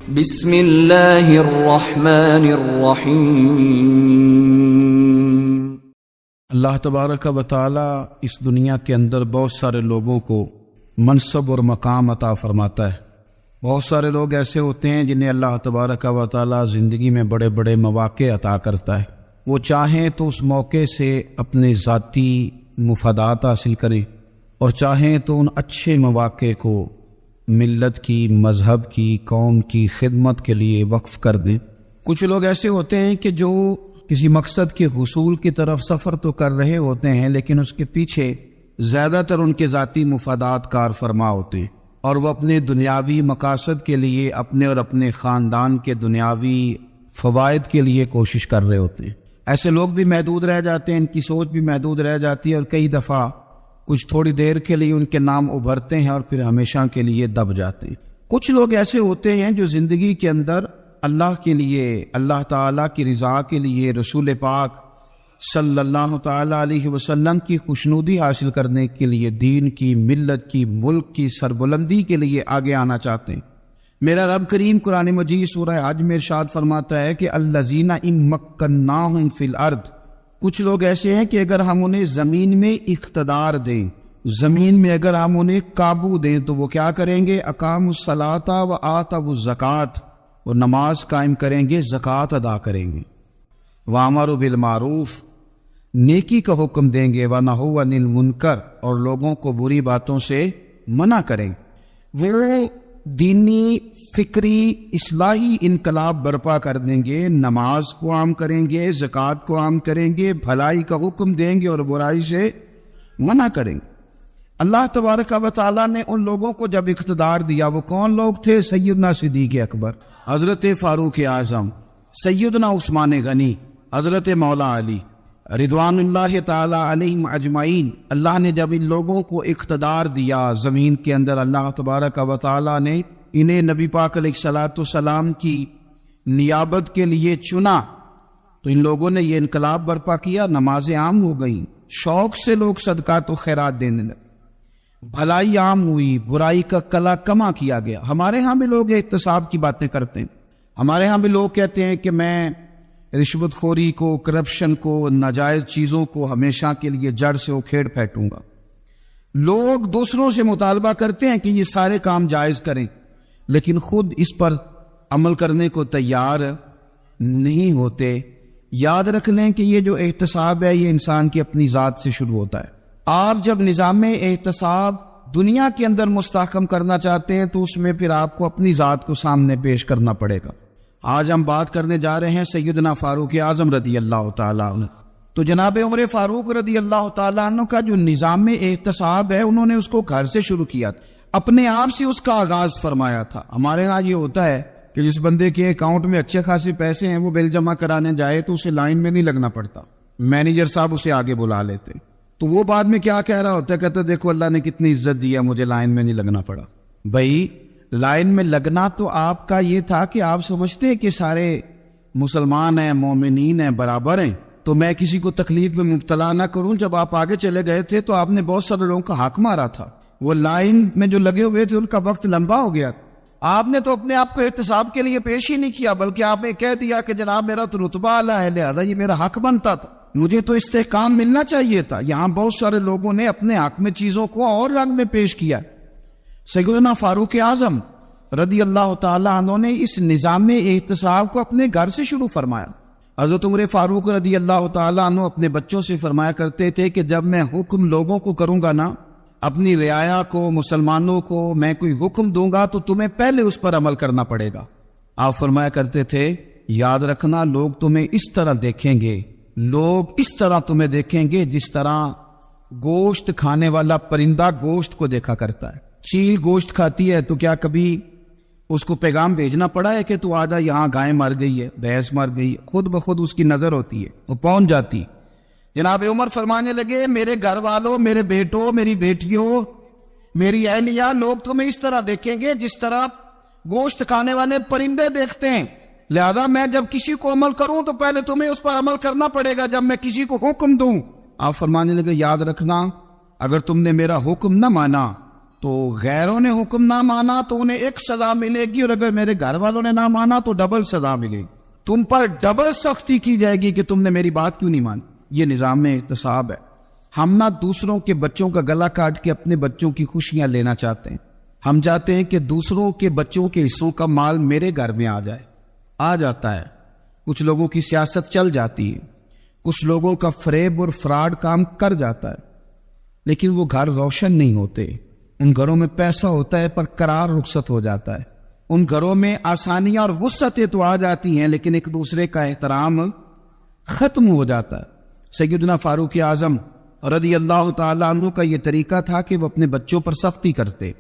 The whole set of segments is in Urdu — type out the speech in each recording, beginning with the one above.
بسم اللہ الرحمن الرحیم۔ اللہ تبارک و تعالی اس دنیا کے اندر بہت سارے لوگوں کو منصب اور مقام عطا فرماتا ہے۔ بہت سارے لوگ ایسے ہوتے ہیں جنہیں اللہ تبارک و تعالی زندگی میں بڑے بڑے مواقع عطا کرتا ہے۔ وہ چاہیں تو اس موقع سے اپنے ذاتی مفادات حاصل کریں اور چاہیں تو ان اچھے مواقع کو ملت کی، مذہب کی، قوم کی خدمت کے لیے وقف کر دیں۔ کچھ لوگ ایسے ہوتے ہیں کہ جو کسی مقصد کے حصول کی طرف سفر تو کر رہے ہوتے ہیں، لیکن اس کے پیچھے زیادہ تر ان کے ذاتی مفادات کار فرما ہوتے ہیں اور وہ اپنے دنیاوی مقاصد کے لیے، اپنے اور اپنے خاندان کے دنیاوی فوائد کے لیے کوشش کر رہے ہوتے ہیں۔ ایسے لوگ بھی محدود رہ جاتے ہیں، ان کی سوچ بھی محدود رہ جاتی ہے اور کئی دفعہ کچھ تھوڑی دیر کے لیے ان کے نام ابھرتے ہیں اور پھر ہمیشہ کے لیے دب جاتے ہیں۔ کچھ لوگ ایسے ہوتے ہیں جو زندگی کے اندر اللہ کے لیے، اللہ تعالیٰ کی رضا کے لیے، رسول پاک صلی اللہ تعالیٰ علیہ وسلم کی خوشنودی حاصل کرنے کے لیے، دین کی، ملت کی، ملک کی سربلندی کے لیے آگے آنا چاہتے ہیں۔ میرا رب کریم قرآن مجید سورہ حج میں ارشاد فرماتا ہے کہ الذین ان مکناہم فی الارض، کچھ لوگ ایسے ہیں کہ اگر ہم انہیں زمین میں اقتدار دیں، زمین میں اگر ہم انہیں قابو دیں تو وہ کیا کریں گے؟ اقاموا الصلاۃ و آتوا الزکوٰۃ، وہ نماز قائم کریں گے، زکوٰۃ ادا کریں گے، وامروا بالمعروف، نیکی کا حکم دیں گے، ونہوا عن المنکر، اور لوگوں کو بری باتوں سے منع کریں گے۔ وہ دینی، فکری، اصلاحی انقلاب برپا کر دیں گے، نماز کو عام کریں گے، زکوٰۃ کو عام کریں گے، بھلائی کا حکم دیں گے اور برائی سے منع کریں گے۔ اللہ تبارک و تعالیٰ نے ان لوگوں کو جب اقتدار دیا، وہ کون لوگ تھے؟ سیدنا صدیق اکبر، حضرت فاروق اعظم، سیدنا عثمان غنی، حضرت مولا علی رضوان اللہ تعالی علیہم اجمعین۔ اللہ نے جب ان لوگوں کو اقتدار دیا زمین کے اندر، اللہ تبارک و تعالی نے انہیں نبی پاک علیہ الصلاۃ والسلام کی نیابت کے لیے چنا، تو ان لوگوں نے یہ انقلاب برپا کیا، نمازیں عام ہو گئیں، شوق سے لوگ صدقات و خیرات دینے لگے، بھلائی عام ہوئی، برائی کا کلا کما کیا گیا۔ ہمارے ہاں بھی لوگ احتساب کی باتیں کرتے ہیں، ہمارے ہاں بھی لوگ کہتے ہیں کہ میں رشوت خوری کو، کرپشن کو، ناجائز چیزوں کو ہمیشہ کے لیے جڑ سے اکھیڑ پھینکوں گا۔ لوگ دوسروں سے مطالبہ کرتے ہیں کہ یہ سارے کام جائز کریں، لیکن خود اس پر عمل کرنے کو تیار نہیں ہوتے۔ یاد رکھ لیں کہ یہ جو احتساب ہے، یہ انسان کی اپنی ذات سے شروع ہوتا ہے۔ آپ جب نظام احتساب دنیا کے اندر مستحکم کرنا چاہتے ہیں تو اس میں پھر آپ کو اپنی ذات کو سامنے پیش کرنا پڑے گا۔ آج ہم بات کرنے جا رہے ہیں سیدنا فاروق اعظم رضی اللہ تعالیٰ عنہ۔ تو جناب عمر فاروق رضی اللہ تعالیٰ عنہ کا جو نظام احتساب ہے، انہوں نے اس کو گھر سے شروع کیا تھا، اپنے آپ سے اس کا آغاز فرمایا تھا۔ ہمارے ہاں یہ ہوتا ہے کہ جس بندے کے اکاؤنٹ میں اچھے خاصے پیسے ہیں، وہ بل جمع کرانے جائے تو اسے لائن میں نہیں لگنا پڑتا، مینیجر صاحب اسے آگے بلا لیتے، تو وہ بعد میں کیا کہہ رہا ہوتا ہے؟ کہتا دیکھو اللہ نے کتنی عزت دی ہے، مجھے لائن میں نہیں لگنا پڑا۔ بھائی لائن میں لگنا تو آپ کا یہ تھا کہ آپ سمجھتے ہیں کہ سارے مسلمان ہیں، مومنین ہیں، برابر ہیں، تو میں کسی کو تکلیف میں مبتلا نہ کروں۔ جب آپ آگے چلے گئے تھے تو آپ نے بہت سارے لوگوں کا حق مارا تھا، وہ لائن میں جو لگے ہوئے تھے ان کا وقت لمبا ہو گیا تھا۔ آپ نے تو اپنے آپ کو احتساب کے لیے پیش ہی نہیں کیا، بلکہ آپ نے کہہ دیا کہ جناب میرا تو رتبہ اعلیٰ ہے، لہذا یہ میرا حق بنتا تھا، مجھے تو استحکام ملنا چاہیے تھا۔ یہاں بہت سارے لوگوں نے اپنے حق میں چیزوں کو اور رنگ میں پیش کیا۔ سیدنا فاروق اعظم رضی اللہ تعالیٰ عنہ نے اس نظام احتساب کو اپنے گھر سے شروع فرمایا۔ حضرت عمر فاروق رضی اللہ تعالیٰ عنہ اپنے بچوں سے فرمایا کرتے تھے کہ جب میں حکم لوگوں کو کروں گا نا، اپنی رعایا کو، مسلمانوں کو میں کوئی حکم دوں گا تو تمہیں پہلے اس پر عمل کرنا پڑے گا۔ آپ فرمایا کرتے تھے یاد رکھنا لوگ تمہیں اس طرح دیکھیں گے، لوگ اس طرح تمہیں دیکھیں گے جس طرح گوشت کھانے والا پرندہ گوشت کو دیکھا کرتا ہے۔ چیل گوشت کھاتی ہے تو کیا کبھی اس کو پیغام بھیجنا پڑا ہے کہ تو آجا یہاں گائے مر گئی ہے، بھینس مر گئی ہے؟ خود بخود اس کی نظر ہوتی ہے، وہ پہنچ جاتی۔ جناب عمر فرمانے لگے میرے گھر والوں، میرے بیٹوں، میری بیٹیوں، میری اہلیہ، لوگ تمہیں اس طرح دیکھیں گے جس طرح گوشت کھانے والے پرندے دیکھتے ہیں، لہذا میں جب کسی کو عمل کروں تو پہلے تمہیں اس پر عمل کرنا پڑے گا جب میں کسی کو حکم دوں۔ آپ فرمانے لگے یاد رکھنا اگر تم نے میرا حکم نہ مانا تو غیروں نے حکم نہ مانا تو انہیں ایک سزا ملے گی، اور اگر میرے گھر والوں نے نہ مانا تو ڈبل سزا ملے گی، تم پر ڈبل سختی کی جائے گی کہ تم نے میری بات کیوں نہیں مانی۔ یہ نظام احتساب ہے۔ ہم نہ دوسروں کے بچوں کا گلا کاٹ کے اپنے بچوں کی خوشیاں لینا چاہتے ہیں، ہم چاہتے ہیں کہ دوسروں کے بچوں کے حصوں کا مال میرے گھر میں آ جاتا ہے۔ کچھ لوگوں کی سیاست چل جاتی ہے، کچھ لوگوں کا فریب اور فراڈ کام کر جاتا ہے، لیکن وہ گھر روشن نہیں ہوتے۔ ان گھروں میں پیسہ ہوتا ہے پر قرار رخصت ہو جاتا ہے، ان گھروں میں آسانیاں اور وسعتیں تو آ جاتی ہیں لیکن ایک دوسرے کا احترام ختم ہو جاتا ہے۔ سیدنا فاروق اعظم رضی اللہ تعالیٰ عنہ کا یہ طریقہ تھا کہ وہ اپنے بچوں پر سختی کرتے۔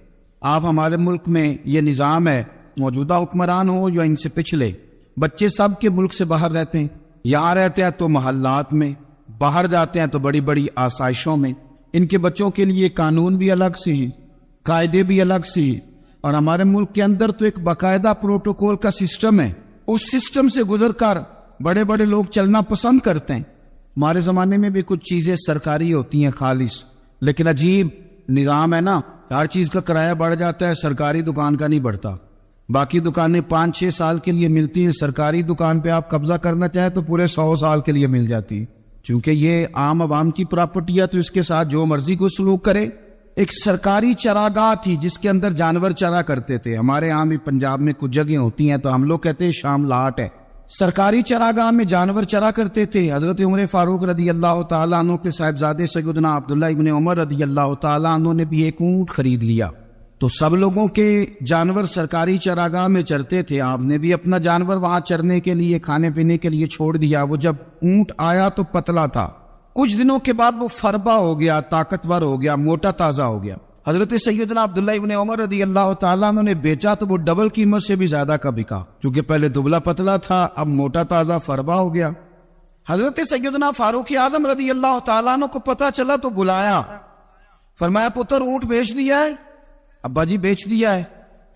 آپ ہمارے ملک میں یہ نظام ہے، موجودہ حکمران ہو یا ان سے پچھلے، بچے سب کے ملک سے باہر رہتے ہیں، یہاں رہتے ہیں تو محلات میں، باہر جاتے ہیں تو بڑی بڑی آسائشوں میں۔ ان کے بچوں کے لیے قانون بھی الگ سے ہیں، قاعدے بھی الگ سے ہیں، اور ہمارے ملک کے اندر تو ایک باقاعدہ پروٹوکول کا سسٹم ہے، اس سسٹم سے گزر کر بڑے بڑے لوگ چلنا پسند کرتے ہیں۔ ہمارے زمانے میں بھی کچھ چیزیں سرکاری ہوتی ہیں خالص، لیکن عجیب نظام ہے نا، ہر چیز کا کرایہ بڑھ جاتا ہے، سرکاری دکان کا نہیں بڑھتا۔ باقی دکانیں 5-6 سال کے لیے ملتی ہیں، سرکاری دکان پہ آپ قبضہ کرنا چاہیں تو پورے 100 سال کے لیے مل جاتی ہے، چونکہ یہ عام عوام کی پراپرٹی ہے تو اس کے ساتھ جو مرضی کو سلوک کرے۔ ایک سرکاری چراگاہ تھی جس کے اندر جانور چرا کرتے تھے، ہمارے یہاں بھی پنجاب میں کچھ جگہیں ہوتی ہیں تو ہم لوگ کہتے ہیں شام لاٹ ہے، سرکاری چراگاہ میں جانور چرا کرتے تھے۔ حضرت عمر فاروق رضی اللہ تعالیٰ عنہ کے صاحبزادے سیدنا عبداللہ ابن عمر رضی اللہ تعالیٰ عنہ نے بھی ایک اونٹ خرید لیا، تو سب لوگوں کے جانور سرکاری چراگاہ میں چرتے تھے، آپ نے بھی اپنا جانور وہاں چرنے کے لیے کھانے پینے کے لیے چھوڑ دیا۔ وہ جب اونٹ آیا تو پتلا تھا، کچھ دنوں کے بعد وہ فربا ہو گیا، طاقتور ہو گیا، موٹا تازہ ہو گیا۔ حضرت سیدنا عبداللہ ابن عمر رضی اللہ تعالیٰ عنہ نے بیچا تو وہ ڈبل قیمت سے بھی زیادہ کا بکا، کیونکہ پہلے دبلا پتلا تھا، اب موٹا تازہ فربا ہو گیا۔ حضرت سیدنا فاروق اعظم رضی اللہ تعالیٰ عنہ کو پتا چلا تو بلایا، فرمایا پتر اونٹ بیچ دیا ہے؟ ابا جی بیچ دیا ہے۔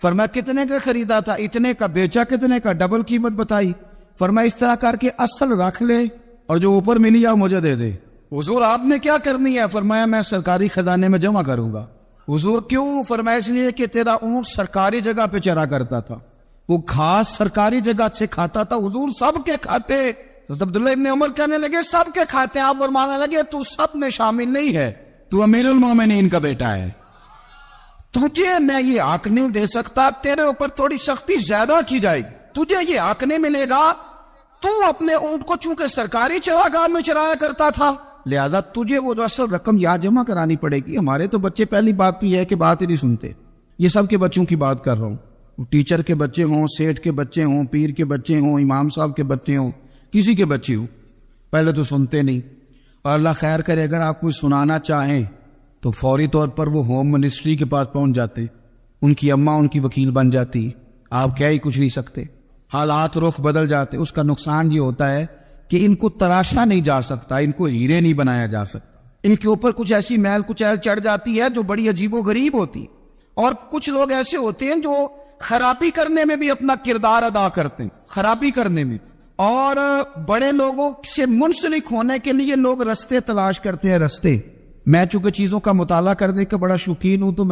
فرمایا کتنے کا خریدا تھا؟ اتنے کا۔ بیچا کتنے کا؟ ڈبل قیمت بتائی۔ فرمایا اس طرح کر کے اصل رکھ لے اور جو اوپر ملی جائے مجھے دے دے۔ حضور آپ نے کیا کرنی ہے؟ فرمایا میں سرکاری خزانے میں جمع کروں گا۔ حضور کیوں؟ فرمایا اس لیے کہ تیرا اونٹ سرکاری جگہ پہ چرا کرتا تھا، وہ گھاس سرکاری جگہ سے کھاتا تھا۔ حضور سب کے کھاتے۔ عبداللہ ابن عمر کہنے لگے سب کے کھاتے ہیں، آپ فرمانے لگے تو سب میں شامل نہیں ہے، تو امیر المومنین کا بیٹا ہے، تجھے میں یہ حق نہیں دے سکتا، تیرے اوپر تھوڑی سختی زیادہ کی جائے گی، تجھے یہ حق نہیں ملے گا۔ تو اپنے اونٹ کو چونکہ سرکاری چراگاہ میں چرایا کرتا تھا، لہذا تجھے وہ جو اصل رقم یاد جمع کرانی پڑے گی۔ ہمارے تو بچے پہلی بات تو یہ ہے کہ بات ہی نہیں سنتے، یہ سب کے بچوں کی بات کر رہا ہوں، ٹیچر کے بچے ہوں، سیٹھ کے بچے ہوں، پیر کے بچے ہوں، امام صاحب کے بچے ہوں، کسی کے بچے ہوں، پہلے تو سنتے نہیں۔ اور اللہ خیر کرے اگر آپ کوئی سنانا چاہیں تو فوری طور پر وہ ہوم منسٹری کے پاس پہنچ جاتے، ان کی اماں ان کی وکیل بن جاتی، آپ کیا ہی کچھ نہیں سکتے، حالات رخ بدل جاتے۔ اس کا نقصان یہ ہوتا ہے کہ ان کو تراشا نہیں جا سکتا، ان کو ہیرے نہیں بنایا جا سکتا، ان کے اوپر کچھ ایسی میل کچیل چڑھ جاتی ہے جو بڑی عجیب و غریب ہوتی ہے۔ اور کچھ لوگ ایسے ہوتے ہیں جو خرابی کرنے میں بھی اپنا کردار ادا کرتے ہیں، خرابی کرنے میں، اور بڑے لوگوں سے منسلک ہونے کے لیے لوگ رستے تلاش کرتے ہیں، رستے۔ میں چونکہ چیزوں کا مطالعہ کرنے کا بڑا شوقین ہوں، تو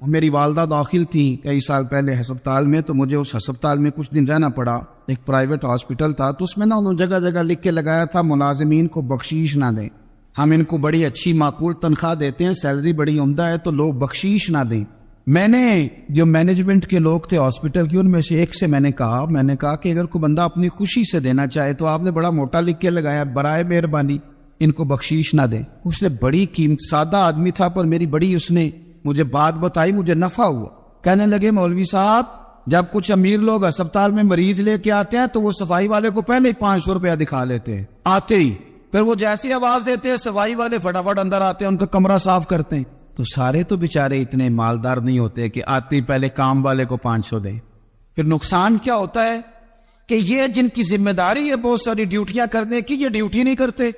میری والدہ داخل تھی کئی سال پہلے ہسپتال میں، تو مجھے اس ہسپتال میں کچھ دن رہنا پڑا، ایک پرائیویٹ ہاسپٹل تھا، تو اس میں انہوں نے جگہ جگہ لکھ کے لگایا تھا ملازمین کو بخشیش نہ دیں، ہم ان کو بڑی اچھی معقول تنخواہ دیتے ہیں، سیلری بڑی عمدہ ہے، تو لوگ بخشیش نہ دیں۔ میں نے جو مینجمنٹ کے لوگ تھے ہاسپٹل کی، ان میں سے ایک سے میں نے کہا کہ اگر کوئی بندہ اپنی خوشی سے دینا چاہے تو آپ نے بڑا موٹا لکھ کے لگایا برائے مہربانی ان کو بخشیش نہ دیں۔ اس نے بڑی قیمت، سادہ آدمی تھا پر میری بڑی اس نے مجھے بات بتائی، مجھے نفع ہوا۔ کہنے لگے مولوی صاحب جب کچھ امیر لوگ ہسپتال میں مریض لے کے آتے ہیں تو وہ صفائی والے کو پہلے ہی 500 روپیہ دکھا لیتے ہیں آتے ہی، پھر وہ جیسی آواز دیتے ہیں صفائی والے فٹافٹ اندر آتے ہیں، ان کا کمرہ صاف کرتے ہیں۔ تو سارے تو بیچارے اتنے مالدار نہیں ہوتے کہ آتے ہی پہلے کام والے کو 500 دیں۔ پھر نقصان کیا ہوتا ہے کہ یہ جن کی ذمہ داری ہے بہت ساری ڈیوٹیاں کرنے کی، یہ ڈیوٹی نہیں کرتے،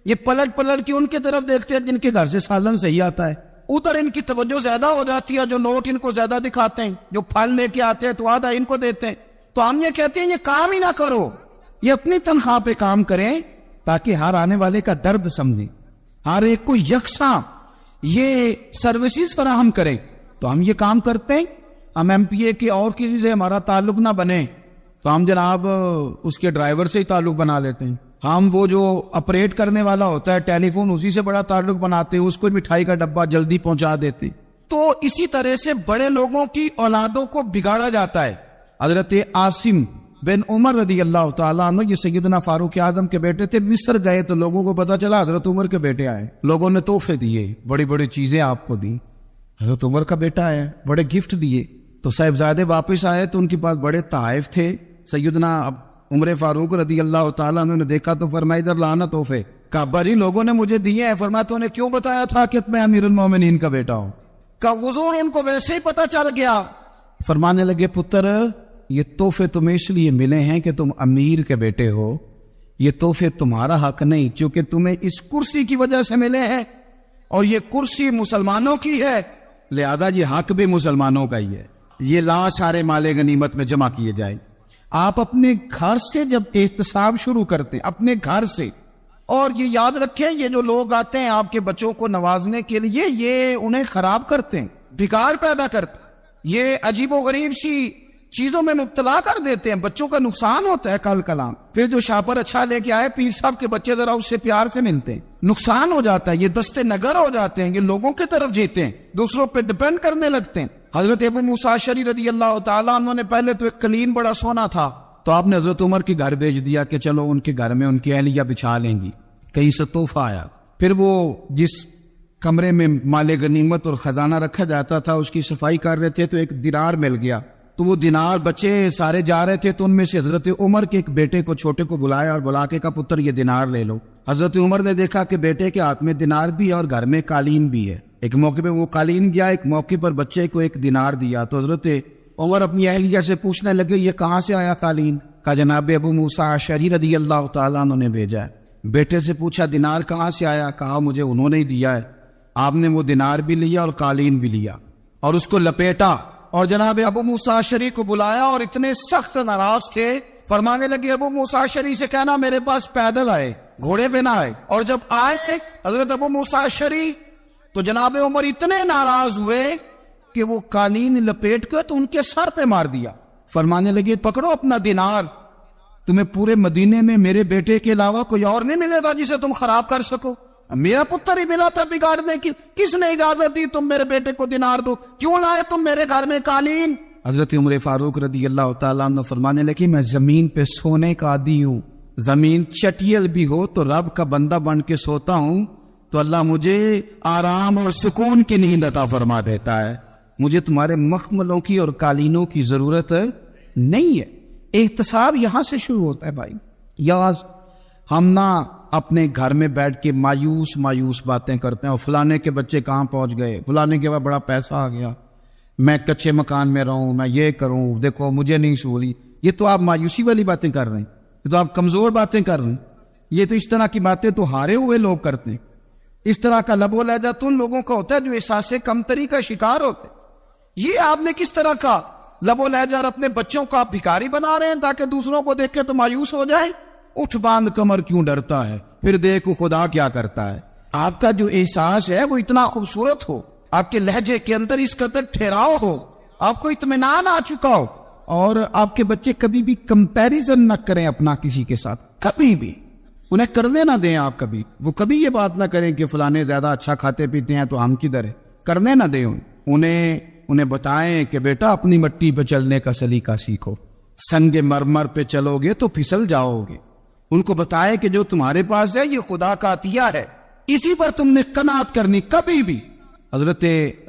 یہ پلٹ کے ان کے طرف دیکھتے ہیں جن کے گھر سے سالن صحیح آتا ہے، ادھر ان کی توجہ زیادہ ہو جاتی ہے، جو نوٹ ان کو زیادہ دکھاتے ہیں، جو پھل لے کے آتے ہیں تو آدھا ان کو دیتے ہیں۔ تو ہم یہ کہتے ہیں یہ کام ہی نہ کرو، یہ اپنی تنخواہ پہ کام کریں تاکہ ہر آنے والے کا درد سمجھیں، ہر ایک کو یکساں یہ سروسز فراہم کریں۔ تو ہم یہ کام کرتے ہیں, ہم ایم پی اے کے اور کسی سے ہمارا تعلق نہ بنے تو ہم جناب اس کے ڈرائیور سے ہی تعلق بنا لیتے ہیں. ہم وہ جو آپریٹ کرنے والا ہوتا ہے ٹیلی فون, اسی سے بڑا تعلق بناتے ہیں, اس کو مٹھائی کا ڈبہ جلدی پہنچا دیتے. تو اسی طرح سے بڑے لوگوں کی اولادوں کو بگاڑا جاتا ہے. حضرت عاصم بن عمر رضی اللہ تعالیٰ عنہ, یہ سیدنا فاروق اعظم کے بیٹے تھے, مصر گئے تو لوگوں کو پتا چلا حضرت عمر کے بیٹے آئے. لوگوں نے تحفے دیے, بڑی بڑی چیزیں آپ کو دی. حضرت عمر کا بیٹا آیا, بڑے گفٹ دیے. تو صاحبزادے واپس آئے تو ان کے پاس بڑے تحائف تھے. سیدنا عمر فاروق رضی اللہ تعالیٰ عنہ نے دیکھا تو فرمایا ادھر لانا تحفے. کہا بھائی لوگوں نے مجھے دیے ہیں. فرمایا تو نے کیوں بتایا تھا کہ میں امیر المومنین کا بیٹا ہوں؟ کہا حضور ان کو ویسے ہی پتا چل گیا. فرمانے لگے پتر یہ تحفے تمہیں اس لیے ملے ہیں کہ تم امیر کے بیٹے ہو, یہ تحفے تمہارا حق نہیں, چونکہ تمہیں اس کرسی کی وجہ سے ملے ہیں اور یہ کرسی مسلمانوں کی ہے, لہذا یہ حق بھی مسلمانوں کا ہی ہے. یہ لا سارے مال غنیمت میں جمع کیے جائیں. آپ اپنے گھر سے جب احتساب شروع کرتے ہیں, اپنے گھر سے, اور یہ یاد رکھیں یہ جو لوگ آتے ہیں آپ کے بچوں کو نوازنے کے لیے, یہ انہیں خراب کرتے ہیں, بگاڑ پیدا کرتے ہیں, یہ عجیب و غریب سی چیزوں میں مبتلا کر دیتے ہیں, بچوں کا نقصان ہوتا ہے. کل کلام پھر جو شاپر اچھا لے کے آئے پیر صاحب کے بچے ذرا اس سے پیار سے ملتے ہیں, نقصان ہو جاتا ہے. یہ دستے نگر ہو جاتے ہیں, یہ لوگوں کی طرف جیتے ہیں, دوسروں پہ ڈپینڈ کرنے لگتے ہیں. حضرت ابو موسیٰ اشعری رضی اللہ تعالیٰ عنہ نے پہلے تو ایک قلین بڑا سونا تھا, تو آپ نے حضرت عمر کے گھر بھیج دیا کہ چلو ان کے گھر میں ان کی اہلیہ بچھا لیں گی. کہیں سے تحفہ آیا. پھر وہ جس کمرے میں مال غنیمت اور خزانہ رکھا جاتا تھا اس کی صفائی کر رہے تھے تو ایک دینار مل گیا. تو وہ دینار بچے سارے جا رہے تھے تو ان میں سے حضرت عمر کے ایک بیٹے کو چھوٹے کو بلایا اور بلا کے کہا پتر یہ دینار لے لو. حضرت عمر نے دیکھا کہ بیٹے کے ہاتھ میں دینار بھی ہے اور گھر میں قالین بھی ہے. ایک موقع پہ وہ قالین گیا, ایک موقع پر بچے کو ایک دینار دیا. تو حضرت عمر اپنی اہلیہ سے پوچھنے لگے یہ کہاں سے آیا قالین؟ کہا جناب ابو موسیٰ اشعری رضی اللہ تعالیٰ عنہ نے بھیجا ہے. بیٹے سے پوچھا دینار کہاں سے آیا؟ کہا مجھے انہوں نے ہی دیا ہے. آپ نے وہ دینار بھی لیا اور قالین بھی لیا اور اس کو لپیٹا اور جناب ابو موسیٰ اشعری کو بلایا اور اتنے سخت ناراض تھے. فرمانے لگے ابو موسیٰ اشعری سے کہنا میرے پاس پیدل آئے, گھوڑے پہ نہ آئے. اور جب آئے حضرت ابو موسیٰ اشعری تو جناب عمر اتنے ناراض ہوئے کہ وہ قالین لپیٹ کر تو ان کے سر پہ مار دیا. فرمانے لگے پکڑو اپنا دینار, تمہیں پورے مدینے میں میرے بیٹے کے علاوہ کوئی اور نہیں ملے تھا جسے تم خراب کر سکو. میرا پتر ہی ملا تھا بگاڑنے کی, کس نے اجازت دی تم میرے بیٹے کو دینار دو؟ کیوں لائے تم میرے گھر میں قالین؟ حضرت عمر فاروق رضی اللہ تعالیٰ عنہ فرمانے لگے میں زمین پہ سونے کا عادی ہوں, زمین چٹیل بھی ہو تو رب کا بندہ بن کے سوتا ہوں تو اللہ مجھے آرام اور سکون کی نیند عطا فرما دیتا ہے. مجھے تمہارے مخملوں کی اور قالینوں کی ضرورت نہیں ہے. احتساب یہاں سے شروع ہوتا ہے بھائی. یاز ہم نہ اپنے گھر میں بیٹھ کے مایوس باتیں کرتے ہیں اور فلانے کے بچے کہاں پہنچ گئے, فلانے کے بعد بڑا پیسہ آ گیا, میں کچے مکان میں رہوں, میں یہ کروں, دیکھو مجھے نہیں سہولی. یہ تو آپ مایوسی والی باتیں کر رہے ہیں, یہ تو آپ کمزور باتیں کر رہے ہیں. یہ تو اس طرح کی باتیں تو ہارے ہوئے لوگ کرتے ہیں. اس طرح کا لب و لہجہ تو ان لوگوں کا ہوتا ہے جو احساس کمتری کا شکار ہوتے ہیں. یہ آپ نے کس طرح کا لب و لہجہ اور اپنے بچوں کو آپ بھکاری بنا رہے ہیں تاکہ دوسروں کو دیکھ کے تو مایوس ہو جائے. اٹھ باندھ کمر کیوں ڈرتا ہے, پھر دیکھو خدا کیا کرتا ہے. آپ کا جو احساس ہے وہ اتنا خوبصورت ہو, آپ کے لہجے کے اندر اس قدر ٹھہراؤ ہو, آپ کو اطمینان آ چکا ہو, اور آپ کے بچے کبھی بھی کمپیریزن نہ کریں اپنا کسی کے ساتھ, کبھی بھی انہیں کرنے نہ دیں. آپ کبھی وہ کبھی یہ بات نہ کریں کہ فلانے زیادہ اچھا کھاتے پیتے ہیں تو ہم کدھر ہے, کرنے نہ دیں. انہیں بتائیں کہ بیٹا اپنی مٹی پہ چلنے کا سلیقہ سیکھو, سنگ مرمر پہ چلو گے تو پھسل جاؤ گے. ان کو بتائیں کہ جو تمہارے پاس ہے یہ خدا کا عطیہ ہے, اسی پر تم نے قناعت کرنی کبھی بھی. حضرت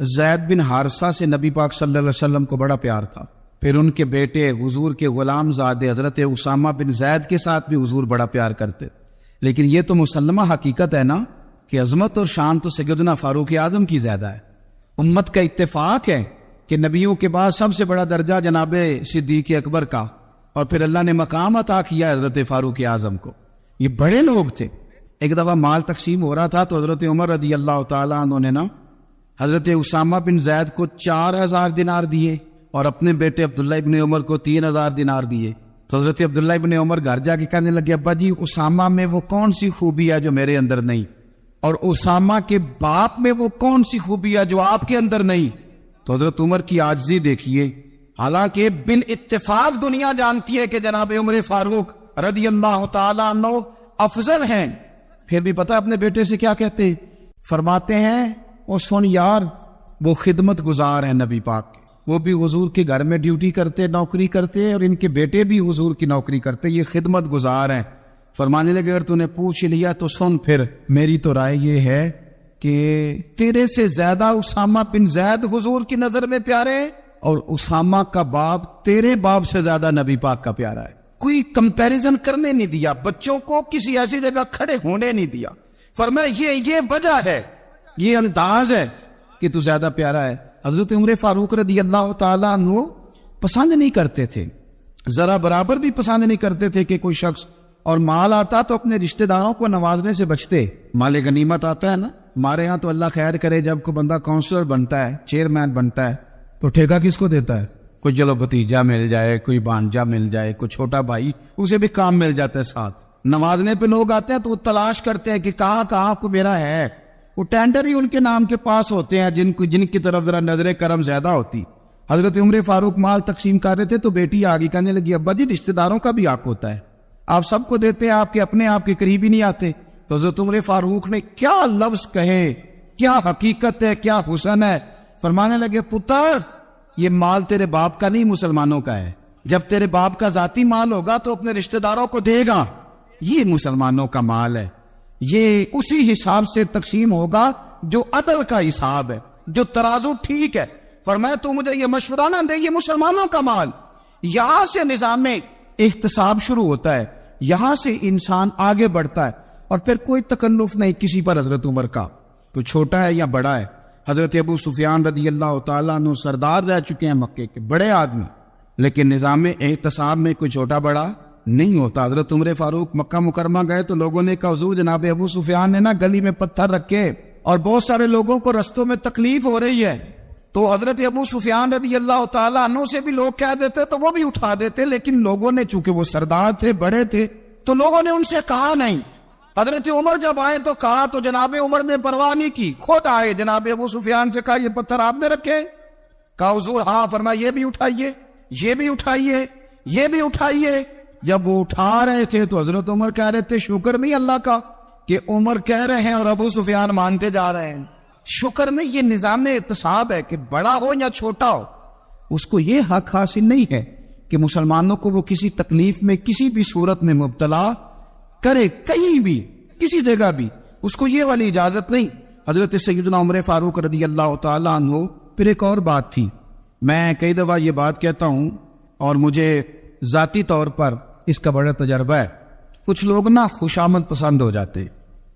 زید بن حارثہ سے نبی پاک صلی اللہ علیہ وسلم کو بڑا پیار تھا. پھر ان کے بیٹے حضور کے غلام زادے حضرت اسامہ بن زید کے ساتھ بھی حضور بڑا پیار کرتے. لیکن یہ تو مسلمہ حقیقت ہے نا کہ عظمت اور شان تو سیدنا فاروق اعظم کی زیادہ ہے. امت کا اتفاق ہے کہ نبیوں کے بعد سب سے بڑا درجہ جناب صدیق اکبر کا, اور پھر اللہ نے مقام عطا کیا حضرت فاروق اعظم کو. یہ بڑے لوگ تھے. ایک دفعہ مال تقسیم ہو رہا تھا تو حضرت عمر رضی اللہ تعالیٰ عنہ نے نا حضرت اسامہ بن زید کو 4000 دینار دیے اور اپنے بیٹے عبداللہ ابن عمر کو 3000 دینار دیے. تو حضرت عبداللہ ابن عمر گھر جا کے کہنے لگے ابا جی اسامہ میں وہ کون سی خوبی ہے جو میرے اندر نہیں, اور اسامہ کے باپ میں وہ کون سی خوبی ہے جو آپ کے اندر نہیں. تو حضرت عمر کی عاجزی دیکھیے، حالانکہ بالاتفاق دنیا جانتی ہے کہ جناب عمر فاروق رضی اللہ تعالیٰ عنہ افضل ہیں، پھر بھی پتہ اپنے بیٹے سے کیا کہتے؟ فرماتے ہیں وہ سن یار، وہ خدمت گزار ہیں نبی پاک کے، وہ بھی حضور کے گھر میں ڈیوٹی کرتے، نوکری کرتے، اور ان کے بیٹے بھی حضور کی نوکری کرتے، یہ خدمت گزار ہیں۔ فرمانے لگے اگر تو نے پوچھ لیا تو سن، پھر میری تو رائے یہ ہے کہ تیرے سے زیادہ اسامہ بن زید حضور کی نظر میں پیارے، اور اسامہ کا باپ تیرے باپ سے زیادہ نبی پاک کا پیارا ہے۔ کوئی کمپیریزن کرنے نہیں دیا، بچوں کو کسی ایسی جگہ کھڑے ہونے نہیں دیا، فرمایا یہ وجہ ہے، یہ انداز ہے کہ تو زیادہ پیارا ہے۔ حضرت عمر فاروق رضی اللہ تعالیٰ عنہ پسند نہیں کرتے تھے، ذرا برابر بھی پسند نہیں کرتے تھے کہ کوئی شخص اور مال آتا تو اپنے رشتہ داروں کو نوازنے سے بچتے۔ مال غنیمت آتا ہے نا، ہمارے ہاں تو اللہ خیر کرے جب کوئی بندہ کونسلر بنتا ہے، چیئرمین بنتا ہے، تو ٹھیکہ کس کو دیتا ہے؟ کوئی چلو بھتیجا مل جائے، کوئی بانجا مل جائے، کوئی چھوٹا بھائی، اسے بھی کام مل جاتا ہے ساتھ۔ نوازنے پہ لوگ آتے ہیں تو وہ تلاش کرتے ہیں کہ کہاں کو میرا ہے، وہ ٹینڈر ہی ان کے نام کے پاس ہوتے ہیں جن کی طرف ذرا نظر کرم زیادہ ہوتی۔ حضرت عمر فاروق مال تقسیم کر رہے تھے تو بیٹی آگے کہنے لگی ابا جی رشتہ داروں کا بھی حق ہوتا ہے، آپ سب کو دیتے ہیں، آپ کے اپنے آپ کے قریب ہی نہیں آتے۔ تو حضرت عمر فاروق نے کیا لفظ کہے، کیا حقیقت ہے، کیا حسن ہے۔ فرمانے لگے پتر یہ مال تیرے باپ کا نہیں، مسلمانوں کا ہے، جب تیرے باپ کا ذاتی مال ہوگا تو اپنے رشتہ داروں کو دے گا، یہ مسلمانوں کا مال ہے، یہ اسی حساب سے تقسیم ہوگا جو عدل کا حساب ہے، جو ترازو ٹھیک ہے۔ فرمایا تو مجھے یہ مشورہ نہ دے، یہ مسلمانوں کا مال۔ یہاں سے نظام احتساب شروع ہوتا ہے، یہاں سے انسان آگے بڑھتا ہے، اور پھر کوئی تکلف نہیں کسی پر حضرت عمر کا، کوئی چھوٹا ہے یا بڑا ہے۔ حضرت ابو سفیان رضی اللہ تعالیٰ عنہ سردار رہ چکے ہیں مکے کے، بڑے آدمی، لیکن نظام احتساب میں کوئی چھوٹا بڑا نہیں ہوتا۔ حضرت عمر فاروق مکہ مکرمہ گئے تو لوگوں نے کہا حضور جناب ابو سفیان نے نا گلی میں پتھر رکھے اور بہت سارے لوگوں کو رستوں میں تکلیف ہو رہی ہے، تو حضرت ابو سفیان رضی اللہ تعالیٰ عنہ سے بھی لوگ کہہ دیتے تو وہ بھی اٹھا دیتے، لیکن لوگوں نے چونکہ وہ سردار تھے، بڑے تھے، تو لوگوں نے ان سے کہا نہیں۔ حضرت عمر جب آئے تو کہا تو جناب عمر نے پرواہ نہیں کی، خود آئے جناب ابو سفیان سے کہا یہ پتھر آپ نے رکھے؟ کہا حضور ہاں۔ فرمایا یہ بھی اٹھائیے، یہ بھی اٹھائیے، یہ بھی اٹھائیے۔ جب وہ اٹھا رہے تھے تو حضرت عمر کہہ رہے تھے شکر نہیں اللہ کا کہ عمر کہہ رہے ہیں اور ابو سفیان مانتے جا رہے ہیں، شکر نہیں۔ یہ نظام احتساب ہے کہ بڑا ہو یا چھوٹا ہو، اس کو یہ حق حاصل نہیں ہے کہ مسلمانوں کو وہ کسی تکلیف میں کسی بھی صورت میں مبتلا کرے، کہیں بھی کسی جگہ بھی، اس کو یہ والی اجازت نہیں۔ حضرت سیدنا عمر فاروق رضی اللہ تعالیٰ عنہ۔ پھر ایک اور بات تھی، میں کئی دفعہ یہ بات کہتا ہوں اور مجھے ذاتی طور پر اس کا بڑا تجربہ ہے، کچھ لوگ نا خوشامد پسند ہو جاتے،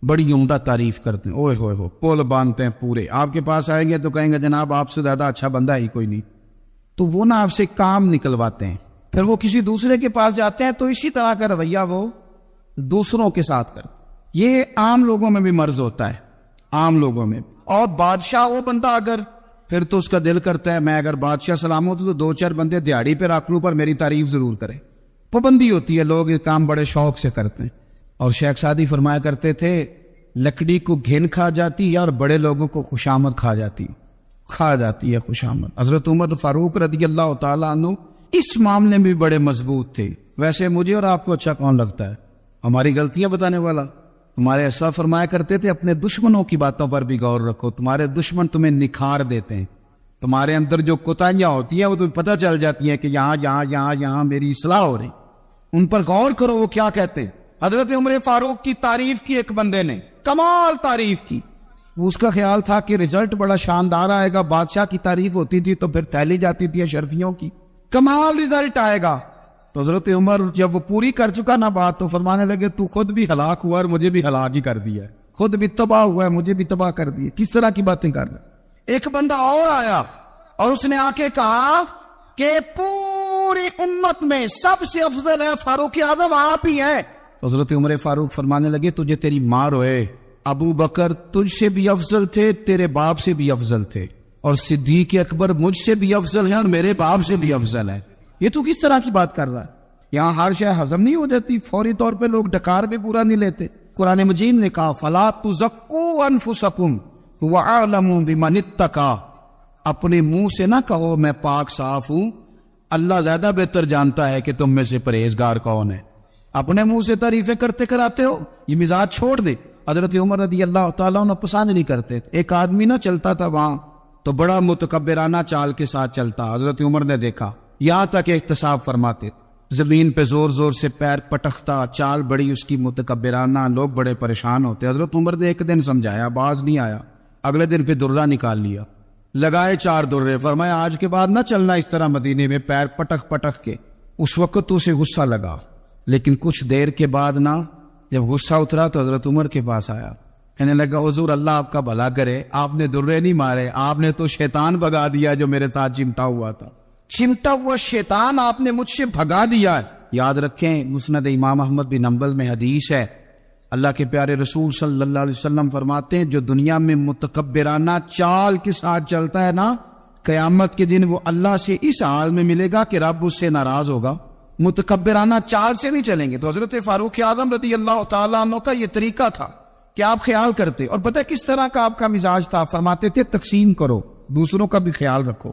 بڑی عمدہ تعریف کرتے ہیں، اوئے ہوئے ہو پول باندھتے ہیں پورے، آپ کے پاس آئیں گے تو کہیں گے جناب آپ سے زیادہ اچھا بندہ ہی کوئی نہیں، تو وہ نا آپ سے کام نکلواتے ہیں۔ پھر وہ کسی دوسرے کے پاس جاتے ہیں تو اسی طرح کا رویہ وہ دوسروں کے ساتھ کرتے۔ یہ عام لوگوں میں بھی مرض ہوتا ہے، عام لوگوں میں۔ اور بادشاہ وہ بندہ اگر، پھر تو اس کا دل کرتا ہے میں اگر بادشاہ سلامت ہوں تو دو چار بندے دیہڑی پہ رکھ لوں پر میری تعریف ضرور کریں۔ پابندی ہوتی ہے، لوگ یہ کام بڑے شوق سے کرتے ہیں۔ اور شیخ سعدی فرمایا کرتے تھے لکڑی کو گھن کھا جاتی ہے اور بڑے لوگوں کو خوشامد کھا جاتی ہے خوشامد۔ حضرت عمر فاروق رضی اللہ تعالیٰ عنہ اس معاملے میں بھی بڑے مضبوط تھے۔ ویسے مجھے اور آپ کو اچھا کون لگتا ہے؟ ہماری غلطیاں بتانے والا؟ ہمارے ایسا فرمایا کرتے تھے اپنے دشمنوں کی باتوں پر بھی غور رکھو، تمہارے دشمن تمہیں نکھار دیتے ہیں، تمہارے اندر جو کوتاہیاں ہوتی ہیں وہ تمہیں پتہ چل جاتی ہیں کہ یہاں میری اصلاح ہو رہی، ان پر غور کرو وہ کیا کہتے ہیں۔ حضرت عمر فاروق کی تعریف کی ایک بندے نے، کمال تعریف کی، اس کا خیال تھا کہ رزلٹ بڑا شاندار آئے گا، بادشاہ کی تعریف ہوتی تھی تو پھر تھیلی جاتی تھی اشرفیوں کی، کمال رزلٹ آئے گا۔ تو حضرت عمر جب وہ پوری کر چکا نا بات تو فرمانے لگے تو خود بھی ہلاک ہوا اور مجھے بھی ہلاک ہی کر دیا ہے، خود بھی تباہ ہوا ہے مجھے بھی تباہ کر دیا، کس طرح کی باتیں کر رہے۔ ایک بندہ اور آیا اور اس نے آ کے کہا کہ پوری امت میں سب سے افضل ہے فاروق اعظم آپ ہی ہیں۔ حضرت عمر فاروق فرمانے لگے تجھے تیری ماں روئے، ابو بکر تجھ سے بھی افضل تھے، تیرے باپ سے بھی افضل تھے، اور صدیق اکبر مجھ سے بھی افضل ہے اور میرے باپ سے بھی افضل ہے۔ یہ تو کس طرح کی بات کر رہا ہے؟ یہاں ہر شے ہضم نہیں ہو جاتی، فوری طور پہ لوگ ڈکار بھی پورا نہیں لیتے۔ قرآن مجید نے کہا فَلَا تُزَكُّوا أَنفُسَكُمْ هُوَ أَعْلَمُ بِمَنِ اتَّقَىٰ، اپنے منہ سے نہ کہو میں پاک صاف ہوں، اللہ زیادہ بہتر جانتا ہے کہ تم میں سے پرہیزگار کون ہے. اپنے منہ سے تعریفیں کرتے کراتے ہو، یہ مزاج چھوڑ دے. حضرت عمر رضی اللہ تعالیٰ عنہ پسند نہیں کرتے. ایک آدمی نہ چلتا تھا وہاں تو بڑا متکبرانہ چال کے ساتھ چلتا. حضرت عمر نے دیکھا، یہاں تک احتساب فرماتے، زمین پہ زور زور سے پیر پٹکتا، چال بڑی اس کی متکبرانہ، لوگ بڑے پریشان ہوتے. حضرت عمر نے ایک دن سمجھایا، باز نہیں آیا. اگلے دن پہ درہ نکال لیا، لگائے 4 درے، فرمایا آج کے بعد نہ چلنا اس طرح مدینے میں پیر پٹک پٹک کے. اس وقت تو اسے غصہ لگا، لیکن کچھ دیر کے بعد نا جب غصہ اترا تو حضرت عمر کے پاس آیا، کہنے لگا حضور اللہ آپ کا بھلا کرے، آپ نے درے نہیں مارے، آپ نے تو شیطان بھگا دیا جو میرے ساتھ چمٹا ہوا تھا. چمٹا ہوا شیطان آپ نے مجھ سے بھگا دیا. یاد رکھیں مسند امام احمد بن حنبل میں حدیث ہے، اللہ کے پیارے رسول صلی اللہ علیہ وسلم فرماتے ہیں جو دنیا میں متکبرانہ چال کے ساتھ چلتا ہے نا، قیامت کے دن وہ اللہ سے اس حال میں ملے گا کہ رب اس سے ناراض ہوگا. متکبرانہ چال سے نہیں چلیں گے. تو حضرت فاروق اعظم رضی اللہ تعالیٰ عنہ کا یہ طریقہ تھا کہ آپ خیال کرتے. اور پتہ کس طرح کا آپ کا مزاج تھا؟ فرماتے تھے تقسیم کرو، دوسروں کا بھی خیال رکھو.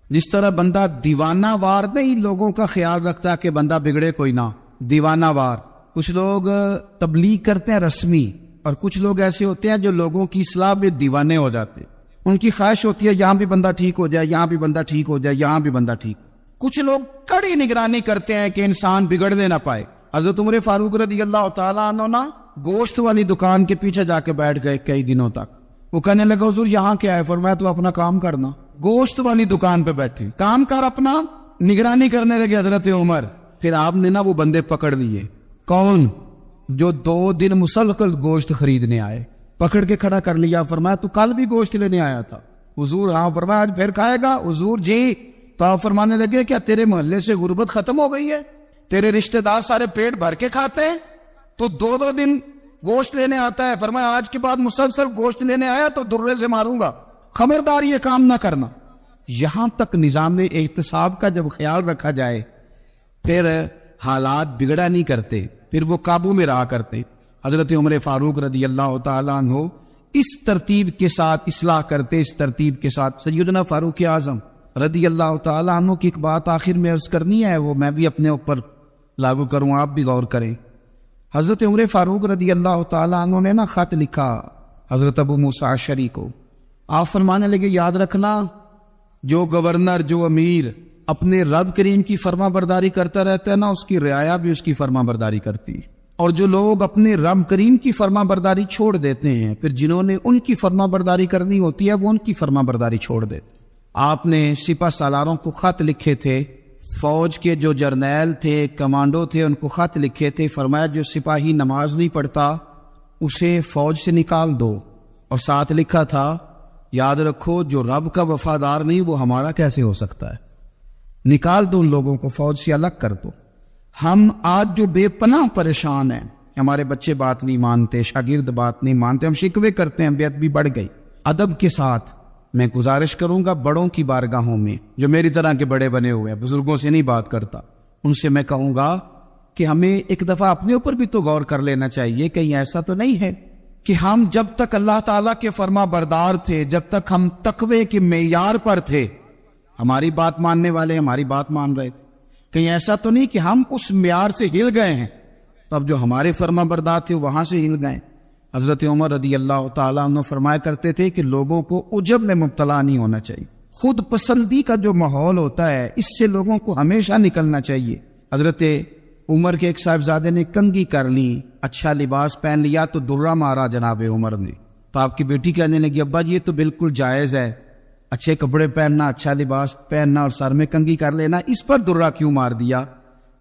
جس طرح بندہ دیوانہ وار نہیں لوگوں کا خیال رکھتا کہ بندہ بگڑے کوئی نہ، دیوانہ وار. کچھ لوگ تبلیغ کرتے ہیں رسمی، اور کچھ لوگ ایسے ہوتے ہیں جو لوگوں کی اصلاح میں دیوانے ہو جاتے. ان کی خواہش ہوتی ہے یہاں بھی بندہ ٹھیک ہو جائے، یہاں بھی بندہ ٹھیک ہو جائے، یہاں بھی بندہ ٹھیک. کچھ لوگ کڑی نگرانی کرتے ہیں کہ انسان بگڑنے نہ پائے. حضرت عمر فاروق رضی اللہ تعالیٰ عنہ نا گوشت والی دکان کے پیچھے جا کے بیٹھ گئے کئی دنوں تک. وہ کہنے لگا حضور یہاں کیا ہے؟ فرمایا تو اپنا کام کرنا. گوشت والی دکان پہ بیٹھے کام کر اپنا، نگرانی کرنے لگے حضرت عمر. پھر آپ نے نا وہ بندے پکڑ لیے. کون؟ جو 2 دن مسلسل گوشت خریدنے آئے، پکڑ کے کھڑا کر لیا. فرمایا تو کل بھی گوشت لینے آیا تھا؟ حضور ہاں. فرمایا آج پھر کھائے گا؟ حضور جی. تو آپ فرمانے لگے کیا تیرے محلے سے غربت ختم ہو گئی ہے؟ تیرے رشتہ دار سارے پیٹ بھر کے کھاتے ہیں تو 2 دن گوشت لینے آتا ہے. فرمایا آج کے بعد مسلسل گوشت لینے آیا تو درے سے ماروں گا، خبردار یہ کام نہ کرنا. یہاں تک نظام احتساب کا جب خیال رکھا جائے پھر حالات بگڑا نہیں کرتے، پھر وہ قابو میں رہا کرتے. حضرت عمر فاروق رضی اللہ تعالیٰ عنہ اس ترتیب کے ساتھ اصلاح کرتے، اس ترتیب کے ساتھ. سیدنا فاروق اعظم رضی اللہ تعالیٰ عنہ کی ایک بات آخر میں عرض کرنی ہے، وہ میں بھی اپنے اوپر لاگو کروں، آپ بھی غور کریں. حضرت عمر فاروق رضی اللہ تعالیٰ عنہ نے نا خط لکھا حضرت ابو موسیٰ اشعری کو. آپ فرمانے لگے یاد رکھنا جو گورنر، جو امیر اپنے رب کریم کی فرما برداری کرتا رہتا ہے نا، اس کی رعایا بھی اس کی فرما برداری کرتی. اور جو لوگ اپنے رب کریم کی فرما برداری چھوڑ دیتے ہیں، پھر جنہوں نے ان کی فرما برداری کرنی ہوتی ہے وہ ان کی فرما برداری چھوڑ دیتے. آپ نے سپہ سالاروں کو خط لکھے تھے، فوج کے جو جرنیل تھے، کمانڈو تھے، ان کو خط لکھے تھے. فرمایا جو سپاہی نماز نہیں پڑھتا اسے فوج سے نکال دو. اور ساتھ لکھا تھا یاد رکھو جو رب کا وفادار نہیں وہ ہمارا کیسے ہو سکتا ہے، نکال دو ان لوگوں کو، فوج سے الگ کر دو. ہم آج جو بے پناہ پریشان ہیں، ہمارے بچے بات نہیں مانتے، شاگرد بات نہیں مانتے، ہم شکوے کرتے ہیں، بے ادبی بڑھ گئی. ادب کے ساتھ میں گزارش کروں گا بڑوں کی بارگاہوں میں، جو میری طرح کے بڑے بنے ہوئے ہیں، بزرگوں سے نہیں بات کرتا، ان سے میں کہوں گا کہ ہمیں ایک دفعہ اپنے اوپر بھی تو غور کر لینا چاہیے. کہیں ایسا تو نہیں ہے کہ ہم جب تک اللہ تعالیٰ کے فرما بردار تھے، جب تک ہم تقوی کے معیار پر تھے، ہماری بات ماننے والے ہماری بات مان رہے تھے. کہیں ایسا تو نہیں کہ ہم اس معیار سے ہل گئے ہیں تو اب جو ہمارے فرما بردار تھے وہاں سے ہل گئے. حضرت عمر رضی اللہ تعالیٰ عنہ فرمایا کرتے تھے کہ لوگوں کو عجب میں مبتلا نہیں ہونا چاہیے. خود پسندی کا جو ماحول ہوتا ہے اس سے لوگوں کو ہمیشہ نکلنا چاہیے. حضرت عمر کے ایک صاحبزادے نے کنگھی کر لی، اچھا لباس پہن لیا تو درہ مارا جناب عمر نے. تو آپ کی بیٹی کہنے لگی ابا یہ تو بالکل جائز ہے، اچھے کپڑے پہننا، اچھا لباس پہننا اور سر میں کنگھی کر لینا، اس پر درہ کیوں مار دیا؟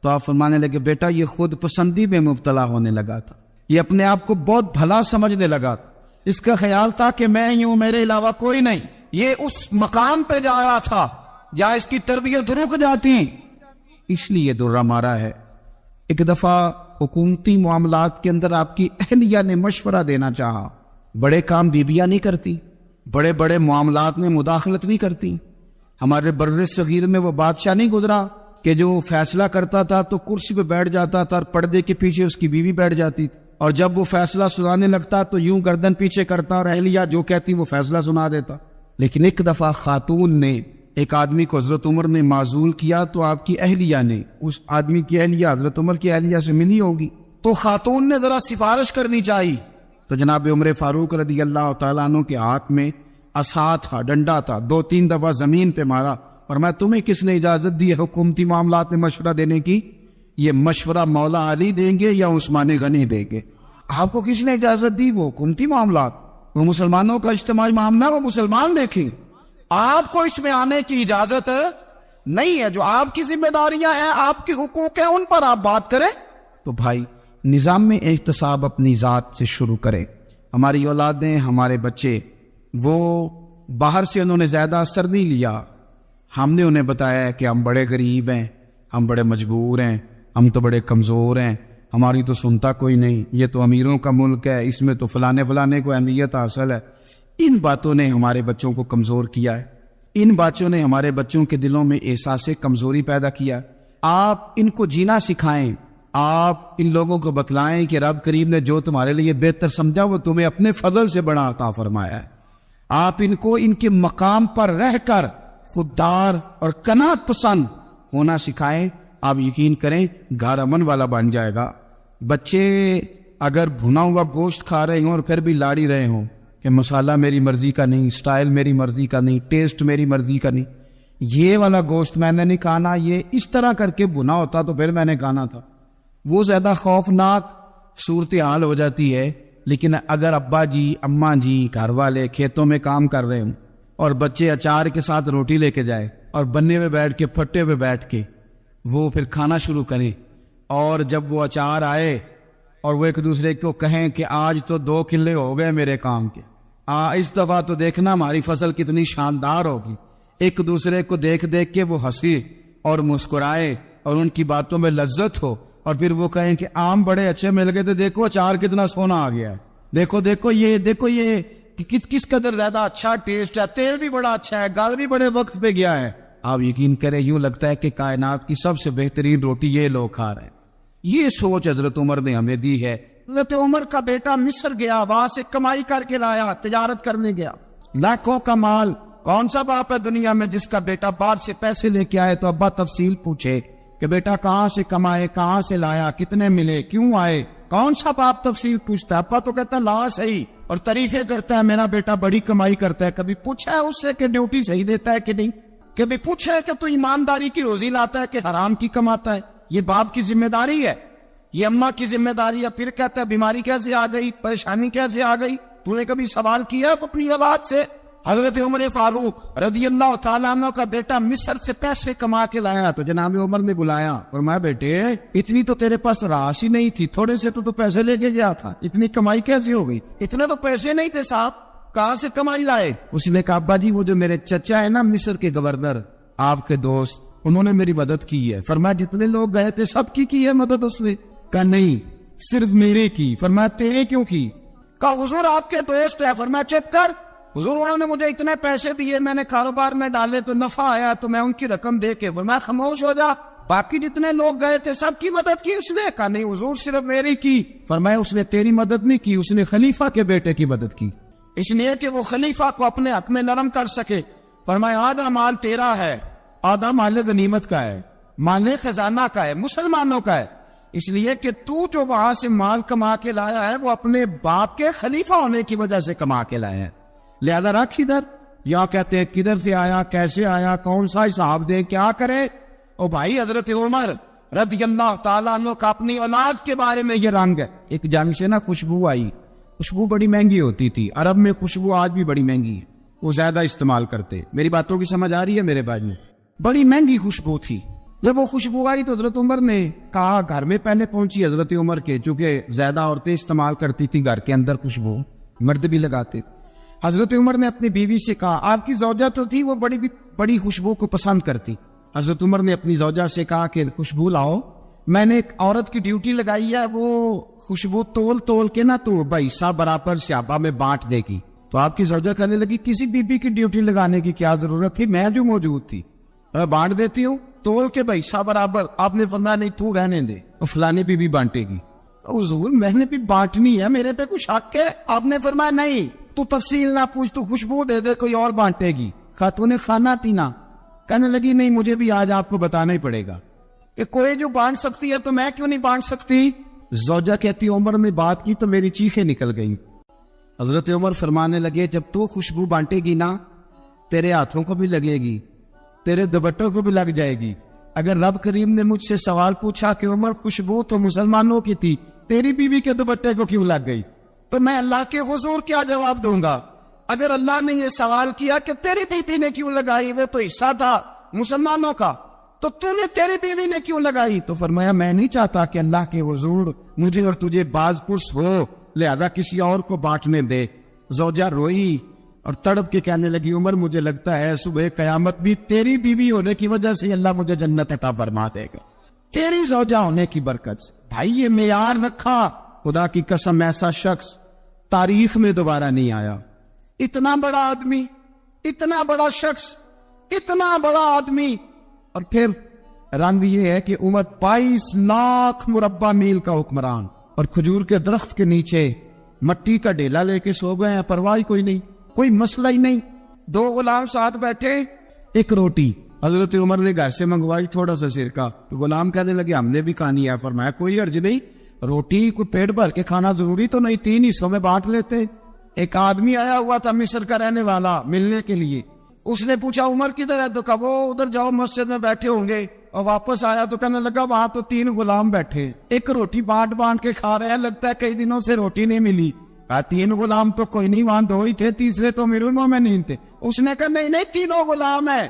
تو آپ فرمانے لگے بیٹا یہ خود پسندی میں مبتلا ہونے لگا تھا، یہ اپنے آپ کو بہت بھلا سمجھنے لگا تھا، اس کا خیال تھا کہ میں ہی ہوں، میرے علاوہ کوئی نہیں. یہ اس مقام پہ جا رہا تھا جہاں اس کی تربیت رک جاتی، اس لیے درہ مارا ہے. ایک دفعہ حکومتی معاملات کے اندر آپ کی اہلیہ نے مشورہ دینا چاہا. بڑے کام بیویاں نہیں کرتی، بڑے بڑے معاملات میں مداخلت نہیں کرتی. ہمارے بر صغیر میں وہ بادشاہ نہیں گزرا کہ جو فیصلہ کرتا تھا تو کرسی پہ بیٹھ جاتا تھا اور پردے کے پیچھے اس کی بیوی بیٹھ جاتی تھی، اور جب وہ فیصلہ سنانے لگتا تو یوں گردن پیچھے کرتا اور اہلیہ جو کہتی وہ فیصلہ سنا دیتا. لیکن ایک دفعہ خاتون نے ایک آدمی کو حضرت عمر نے معزول کیا تو آپ کی اہلیہ نے اس آدمی کی اہلیہ حضرت عمر کی اہلیہ سے ملی ہوگی، تو خاتون نے ذرا سفارش کرنی چاہیے، تو جناب عمر فاروق رضی اللہ تعالیٰ عنہ کے ہاتھ میں عصا تھا، ڈنڈا تھا، 2-3 دفعہ زمین پہ مارا اور میں تمہیں کس نے اجازت دی ہے حکومتی معاملات میں مشورہ دینے کی؟ یہ مشورہ مولا علی دیں گے یا عثمان غنی دیں گے؟ آپ کو کس نے اجازت دی؟ وہ حکومتی معاملات، وہ مسلمانوں کا اجتماعی معاملہ، وہ مسلمان دیکھیں، آپ کو اس میں آنے کی اجازت نہیں ہے۔ جو آپ کی ذمہ داریاں ہیں، آپ کے حقوق ہیں، ان پر آپ بات کریں۔ تو بھائی نظام میں احتساب اپنی ذات سے شروع کریں۔ ہماری اولادیں، ہمارے بچے، وہ باہر سے انہوں نے زیادہ اثر نہیں لیا، ہم نے انہیں بتایا کہ ہم بڑے غریب ہیں، ہم بڑے مجبور ہیں، ہم تو بڑے کمزور ہیں، ہماری تو سنتا کوئی نہیں، یہ تو امیروں کا ملک ہے، اس میں تو فلانے کو اہمیت حاصل ہے۔ ان باتوں نے ہمارے بچوں کو کمزور کیا ہے، ان باتوں نے ہمارے بچوں کے دلوں میں احساس کمزوری پیدا کیا۔ آپ ان کو جینا سکھائیں، آپ ان لوگوں کو بتلائیں کہ رب کریم نے جو تمہارے لیے بہتر سمجھا وہ تمہیں اپنے فضل سے بڑا عطا فرمایا ہے۔ آپ ان کو ان کے مقام پر رہ کر خوددار اور قناعت پسند ہونا سکھائیں، آپ یقین کریں گھر امن والا بن جائے گا۔ بچے اگر بھنا ہوا گوشت کھا رہے ہوں اور پھر بھی لاڑی رہے ہوں کہ مسالہ میری مرضی کا نہیں، سٹائل میری مرضی کا نہیں، ٹیسٹ میری مرضی کا نہیں، یہ والا گوشت میں نے نہیں کھانا، یہ اس طرح کر کے بھنا ہوتا تو پھر میں نے کھانا تھا، وہ زیادہ خوفناک صورتحال ہو جاتی ہے۔ لیکن اگر ابا جی، اماں جی، گھر والے کھیتوں میں کام کر رہے ہوں اور بچے اچار کے ساتھ روٹی لے کے جائے اور بننے میں بیٹھ کے، پھٹے پہ بیٹھ کے وہ پھر کھانا شروع کریں، اور جب وہ اچار آئے اور وہ ایک دوسرے کو کہیں کہ آج تو 2 کلے ہو گئے میرے کام کے، اس دفعہ تو دیکھنا ہماری فصل کتنی شاندار ہوگی، ایک دوسرے کو دیکھ دیکھ کے وہ ہنسے اور مسکرائے اور ان کی باتوں میں لذت ہو، اور پھر وہ کہیں کہ آم بڑے اچھے مل گئے تھے، دیکھو اچار کتنا سونا آ گیا ہے، دیکھو یہ کس قدر زیادہ اچھا ٹیسٹ ہے، تیل بھی بڑا اچھا ہے، گل بھی بڑے وقت پہ گیا ہے۔ آپ یقین کریں یوں لگتا ہے کہ کائنات کی سب سے بہترین روٹی یہ لوگ کھا رہے ہیں۔ یہ سوچ حضرت عمر نے ہمیں دی ہے۔ حضرت عمر کا بیٹا مصر گیا، وہاں سے کمائی کر کے لایا، تجارت کرنے گیا، لاکھوں کا مال۔ کون سا باپ ہے دنیا میں جس کا بیٹا باہر سے پیسے لے کے آئے تو ابا تفصیل پوچھے کہ بیٹا کہاں سے کمائے، کہاں سے لایا، کتنے ملے، کیوں آئے؟ کون سا باپ تفصیل پوچھتا ہے؟ ابا تو کہتا ہے لا صحیح، اور تعریفیں کرتا ہے میرا بیٹا بڑی کمائی کرتا ہے۔ کبھی پوچھا ہے اس سے کہ ڈیوٹی صحیح دیتا ہے کہ نہیں؟ کبھی پوچھا ہے کہ تو ایمانداری کی روزی لاتا ہے کہ حرام کی کماتا ہے؟ یہ باپ کی ذمہ داری ہے، یہ اماں کی ذمہ داری ہے۔ پھر کہتا ہے بیماری کیسے آ گئی، پریشانی کیسے آ گئی؟ تو نے کبھی سوال کیا اپنی اولاد سے؟ حضرت عمر فاروق رضی اللہ تعالیٰ عنہ کا بیٹا مصر سے پیسے کما کے لایا تو جناب عمر نے بلایا، فرمایا بیٹے اتنی تو تیرے پاس راش ہی نہیں تھی، تھوڑے سے تو پیسے لے کے گیا تھا، اتنی کمائی کیسے ہو گئی؟ اتنے تو پیسے نہیں تھے صاحب، کہاں سے کمائی لائے؟ اس نے کہا ابا جی وہ جو میرے چچا ہے نا مصر کے گورنر، آپ کے دوست، انہوں نے میری مدد کی ہے۔ فرمایا جتنے لوگ گئے تھے سب کی ہے مدد اس نے؟ کہا نہیں صرف میرے کی۔ فرمایا تیرے کیوں کی؟ کہا حضور آپ کے دوست ہے۔ فرمایا چپ کر، حضور انہوں نے مجھے اتنے پیسے دیے، میں نے کاروبار میں ڈالے تو نفع آیا تو میں ان کی رقم دے کے۔ فرمایا خاموش ہو جا، باقی جتنے لوگ گئے تھے سب کی مدد کی اس نے؟ کہا نہیں حضور صرف میری کی۔ فرمایا اس نے تیری مدد نہیں کی، اس نے خلیفہ کے بیٹے کی مدد کی، اس لیے کہ وہ خلیفہ کو اپنے حق میں نرم کر سکے۔ فرمایا آدھا مال تیرا ہے، آدھا مال غنیمت کا ہے، مال خزانہ کا ہے، مسلمانوں کا ہے، اس لیے کہ تو جو وہاں سے مال کما کے لایا ہے وہ اپنے باپ کے خلیفہ ہونے کی وجہ سے کما کے لایا ہے، لہذا رکھ ادھر۔ یا کہتے ہیں کدھر سے آیا، کیسے آیا، کون سا حساب دے، کیا کرے؟ او بھائی حضرت عمر رضی اللہ تعالیٰ عنہ کا اپنی اولاد کے بارے میں یہ رنگ ہے۔ ایک جنگ سے نا خوشبو آئی، خوشبو بڑی مہنگی ہوتی تھی، عرب میں خوشبو آج بھی بڑی مہنگی ہے، وہ زیادہ استعمال کرتے۔ میری باتوں کی سمجھ آ رہی ہے میرے بھائی؟ بڑی مہنگی خوشبو تھی۔ جب وہ خوشبو آئی تو حضرت عمر نے کہا، گھر میں پہلے پہنچی حضرت عمر کے، چونکہ زیادہ عورتیں استعمال کرتی تھی گھر کے اندر خوشبو، مرد بھی لگاتے تھے۔ حضرت عمر نے اپنی بیوی سے کہا، آپ کی زوجہ تو تھی وہ بڑی خوشبو کو پسند کرتی۔ حضرت عمر نے اپنی زوجہ سے کہا کہ خوشبو لاؤ، میں نے ایک عورت کی ڈیوٹی لگائی ہے، وہ خوشبو تول کے نا تو حصہ برابر صحابہ میں بانٹ دے گی۔ تو آپ کی زوجہ کہنے لگی کسی بی بی کی ڈیوٹی لگانے کی کیا ضرورت تھی، میں جو موجود تھی بانٹ دیتی ہوں تول کے حصہ برابر۔ آپ نے فرمایا نہیں تو رہنے دے، فلانے بی بانٹے گی۔ حضور میں نے بھی بانٹنی ہے، میرے پہ کچھ حق ہے؟ آپ نے فرمایا نہیں، تو تفصیل نہ پوچھ، تو خوشبو دے دے، کوئی اور بانٹے گی۔ خاتون خانہ تینا کہنے لگی نہیں مجھے بھی آج آپ کو بتانا ہی پڑے گا کہ کوئی جو بانٹ سکتی ہے تو میں کیوں نہیں بانٹ سکتی؟ زوجہ کہتی عمر نے بات کی تو میری چیخیں نکل گئیں۔ حضرت عمر فرمانے لگے جب تو خوشبو بانٹے گی نا تیرے ہاتھوں کو بھی لگے گی، تیرے دوپٹوں کو بھی لگ جائے گی۔ اگر رب کریم نے مجھ سے سوال پوچھا کہ عمر خوشبو تو مسلمانوں کی تھی، تیری بیوی کے دوپٹے کو کیوں لگ گئی، تو میں اللہ کے حضور کیا جواب دوں گا؟ اگر اللہ نے یہ سوال کیا کہ تیری بیوی نے کیوں لگائی، وہ تو حصہ تھا مسلمانوں کا، تو نے تیری بیوی نے کیوں لگائی؟ تو فرمایا میں نہیں چاہتا کہ اللہ کے حضور مجھے اور تجھے باز پرس ہو، لہذا کسی اور کو بانٹنے دے۔ زوجہ روئی اور تڑپ کے کہنے لگی عمر مجھے لگتا ہے صبح قیامت بھی تیری بیوی ہونے کی وجہ سے اللہ مجھے جنت عطا فرما دے گا، تیری زوجہ ہونے کی برکت سے۔ بھائی یہ معیار رکھا، خدا کی قسم ایسا شخص تاریخ میں دوبارہ نہیں آیا۔ اتنا بڑا آدمی، اتنا بڑا شخص، اتنا بڑا آدمی، اور پھر رنگ یہ ہے کہ عمر 22 لاکھ مربع میل کا حکمران، اور کھجور کے درخت کے نیچے مٹی کا ڈیلا لے کے سو گئے ہیں، پرواہ کوئی نہیں، کوئی مسئلہ ہی نہیں۔ 2 غلام ساتھ بیٹھے، ایک روٹی حضرت عمر نے گھر سے منگوائی، تھوڑا سا سرکہ، تو غلام کہنے لگے ہم نے بھی کھانی ہے۔ فرمایا کوئی حرج نہیں، روٹی کوئی پیٹ بھر کے کھانا ضروری تو نہیں، 3 حصوں میں بانٹ لیتے۔ ایک آدمی آیا ہوا تھا مصر کا رہنے والا ملنے کے لیے، اس نے پوچھا عمر کدھر ہے، تو کہا وہ ادھر جاؤ مسجد میں بیٹھے ہوں گے، اور واپس آیا تو کہنے لگا وہاں تو 3 غلام بیٹھے، ایک روٹی بانٹ بانٹ کے کھا رہے ہیں، لگتا ہے کئی دنوں سے روٹی نہیں ملی۔ 3 غلام تو کوئی نہیں، وہاں 2 ہی تھے، تیسرے تو امیر المومنین تھے۔ اس نے کہا نہیں نہیں 3 غلام ہیں،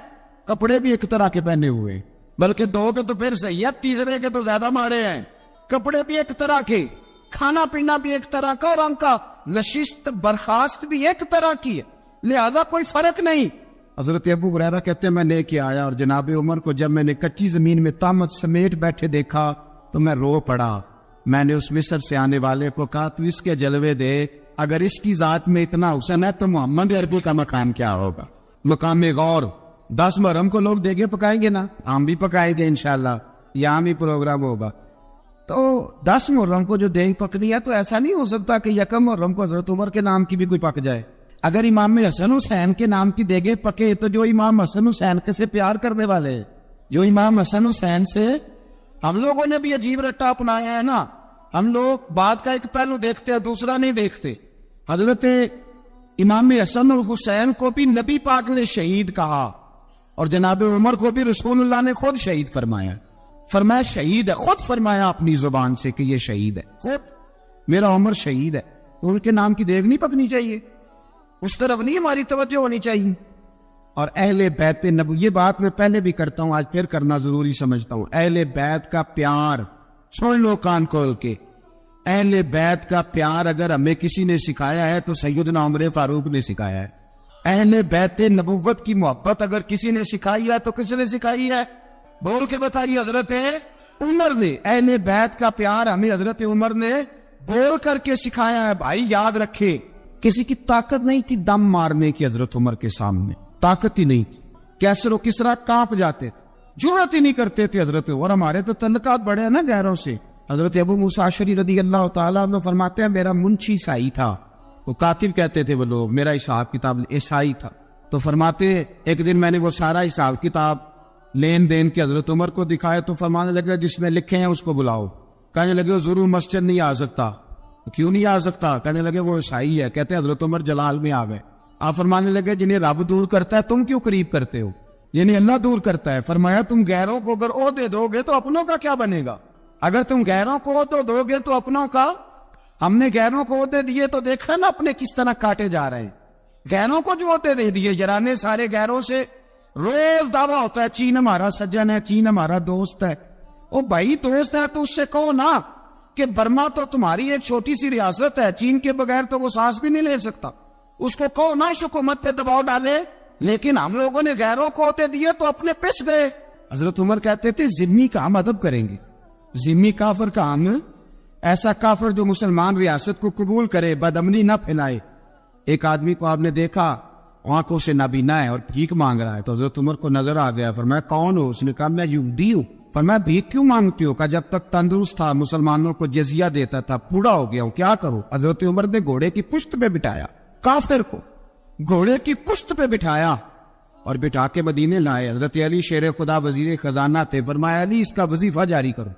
کپڑے بھی ایک طرح کے پہنے ہوئے، بلکہ 2 کے تو پھر صحیح ہے، تیسرے کے تو زیادہ ماڑے ہیں، کپڑے بھی ایک طرح کے، کھانا پینا بھی ایک طرح کا، اور ان کا نشست برخاست بھی ایک طرح کی ہے، لہذا کوئی فرق نہیں۔ حضرت ابو ہریرہ کہتے ہیں میں لے کے آیا، اور جناب عمر کو جب میں نے کچی زمین میں تامت سمیٹ بیٹھے دیکھا تو میں رو پڑا۔ میں نے اس مصر سے آنے والے کو کہا تو اس کے جلوے دیکھ، اگر اس کی ذات میں اتنا حسن ہے تو محمد عربی کا مقام کیا ہوگا؟ مقام غور۔ 10 محرم کو لوگ دیگے پکائیں گے نا، ہم بھی پکائیں گے انشاءاللہ، یہاں بھی پروگرام ہوگا۔ تو 10 محرم کو جو دیگ پکنی ہے تو ایسا نہیں ہو سکتا کہ 1 محرم کو حضرت عمر کے نام کی بھی کوئی پک جائے۔ اگر امام حسن حسین کے نام کی دیگیں پکے تو جو امام حسن حسین کے سے پیار کرنے والے، جو امام حسن حسین سے، ہم لوگوں نے بھی عجیب رٹا اپنایا ہے نا، ہم لوگ بات کا ایک پہلو دیکھتے ہیں دوسرا نہیں دیکھتے۔ حضرت امام حسن اور حسین کو بھی نبی پاک نے شہید کہا، اور جناب عمر کو بھی رسول اللہ نے خود شہید فرمایا، فرمایا شہید ہے، خود فرمایا اپنی زبان سے کہ یہ شہید ہے، خود میرا عمر شہید ہے، تو ان کے نام کی دیگ نہیں پکنی چاہیے، اس طرف نہیں ہماری توجہ ہونی چاہیے۔ اور اہل بیت نبوی، یہ بات میں پہلے بھی کرتا ہوں آج پھر کرنا ضروری سمجھتا ہوں، اہل بیت کا پیار سن لو کان کھول کے، اہل بیت کا پیار اگر ہمیں کسی نے سکھایا ہے تو سیدنا عمر فاروق نے سکھایا ہے۔ اہل بیت نبوت کی محبت اگر کسی نے سکھائی ہے تو کس نے سکھائی ہے؟ بول کے بتائیے، حضرت عمر نے۔ اہل بیت کا پیار ہمیں حضرت عمر نے بول کر کے سکھایا ہے۔ بھائی یاد رکھے، کسی کی طاقت نہیں تھی دم مارنے کی حضرت عمر کے سامنے، طاقت ہی نہیں تھی، کیسر و کسرا کانپ جاتے تھے، جرأت ہی نہیں کرتے تھے حضرت عمر۔ ہمارے تو تعلقات بڑے ہیں نا غیروں سے۔ حضرت ابو موسیٰ اشعری رضی اللہ تعالیٰ عنہ فرماتے ہیں میرا منشی عیسائی تھا، وہ کاتب کہتے تھے وہ لوگ، میرا حساب کتاب عیسائی تھا، تو فرماتے ایک دن میں نے وہ سارا حساب کتاب لین دین کے حضرت عمر کو دکھایا تو فرمانے لگا جس میں لکھے ہیں اس کو بلاؤ۔ کہنے لگے وہ ضرور مسجد نہیں آ سکتا۔ کیوں نہیں آ سکتا؟ کہنے لگے وہ عیسائی ہے۔ کہتے ہیں حضرت عمر جلال میں آ گئے۔ آپ فرمانے لگے جنہیں رب دور کرتا ہے تم کیوں قریب کرتے ہو؟ یعنی اللہ دور کرتا ہے۔ فرمایا تم غیروں کو اگر عہدے دو گے تو اپنوں کا کیا بنے گا؟ اگر تم غیروں کو عہدے دو گے تو اپنوں کا، ہم نے غیروں کو عہدے دیے تو دیکھا نا اپنے کس طرح کاٹے جا رہے ہیں۔ غیروں کو جو عہدے دے دیے، جرانے سارے غیروں سے روز دعویٰ ہوتا ہے چین ہمارا سجن ہے، چین ہمارا دوست ہے۔ او بھائی دوست ہے تو اس سے کہو نا کہ برما تو تمہاری ایک چھوٹی سی ریاست ہے، چین کے بغیر تو وہ سانس بھی نہیں لے سکتا، اس کو کہو نا اس حکومت پہ دباؤ ڈالے۔ لیکن ہم لوگوں نے غیروں کو عہدے دیے تو اپنے پس گئے۔ حضرت عمر کہتے تھے ذمی کا ہم ادب کریں گے، ذمی کافر کا ہم، ایسا کافر جو مسلمان ریاست کو قبول کرے، بدامنی نہ پھیلائے۔ ایک آدمی کو آپ نے دیکھا آنکھوں سے نابینا ہے اور بھیک مانگ رہا ہے، تو حضرت عمر کو نظر آ گیا۔ فرمایا کون ہو؟ اس نے کہا میں یہودی ہوں۔ فرمایا بھیک کیوں مانگتی ہو؟ کہا جب تک تندرست تھا مسلمانوں کو جزیہ دیتا تھا، بوڑھا ہو گیا ہوں کیا کروں؟ حضرت عمر نے گھوڑے کی پشت پہ بٹھایا کافر کو گھوڑے کی پشت پہ بٹھایا اور بٹھا کے مدینے لائے. حضرت علی شیر خدا وزیر خزانہ تھے. فرمایا علی اس کا وظیفہ جاری کرو.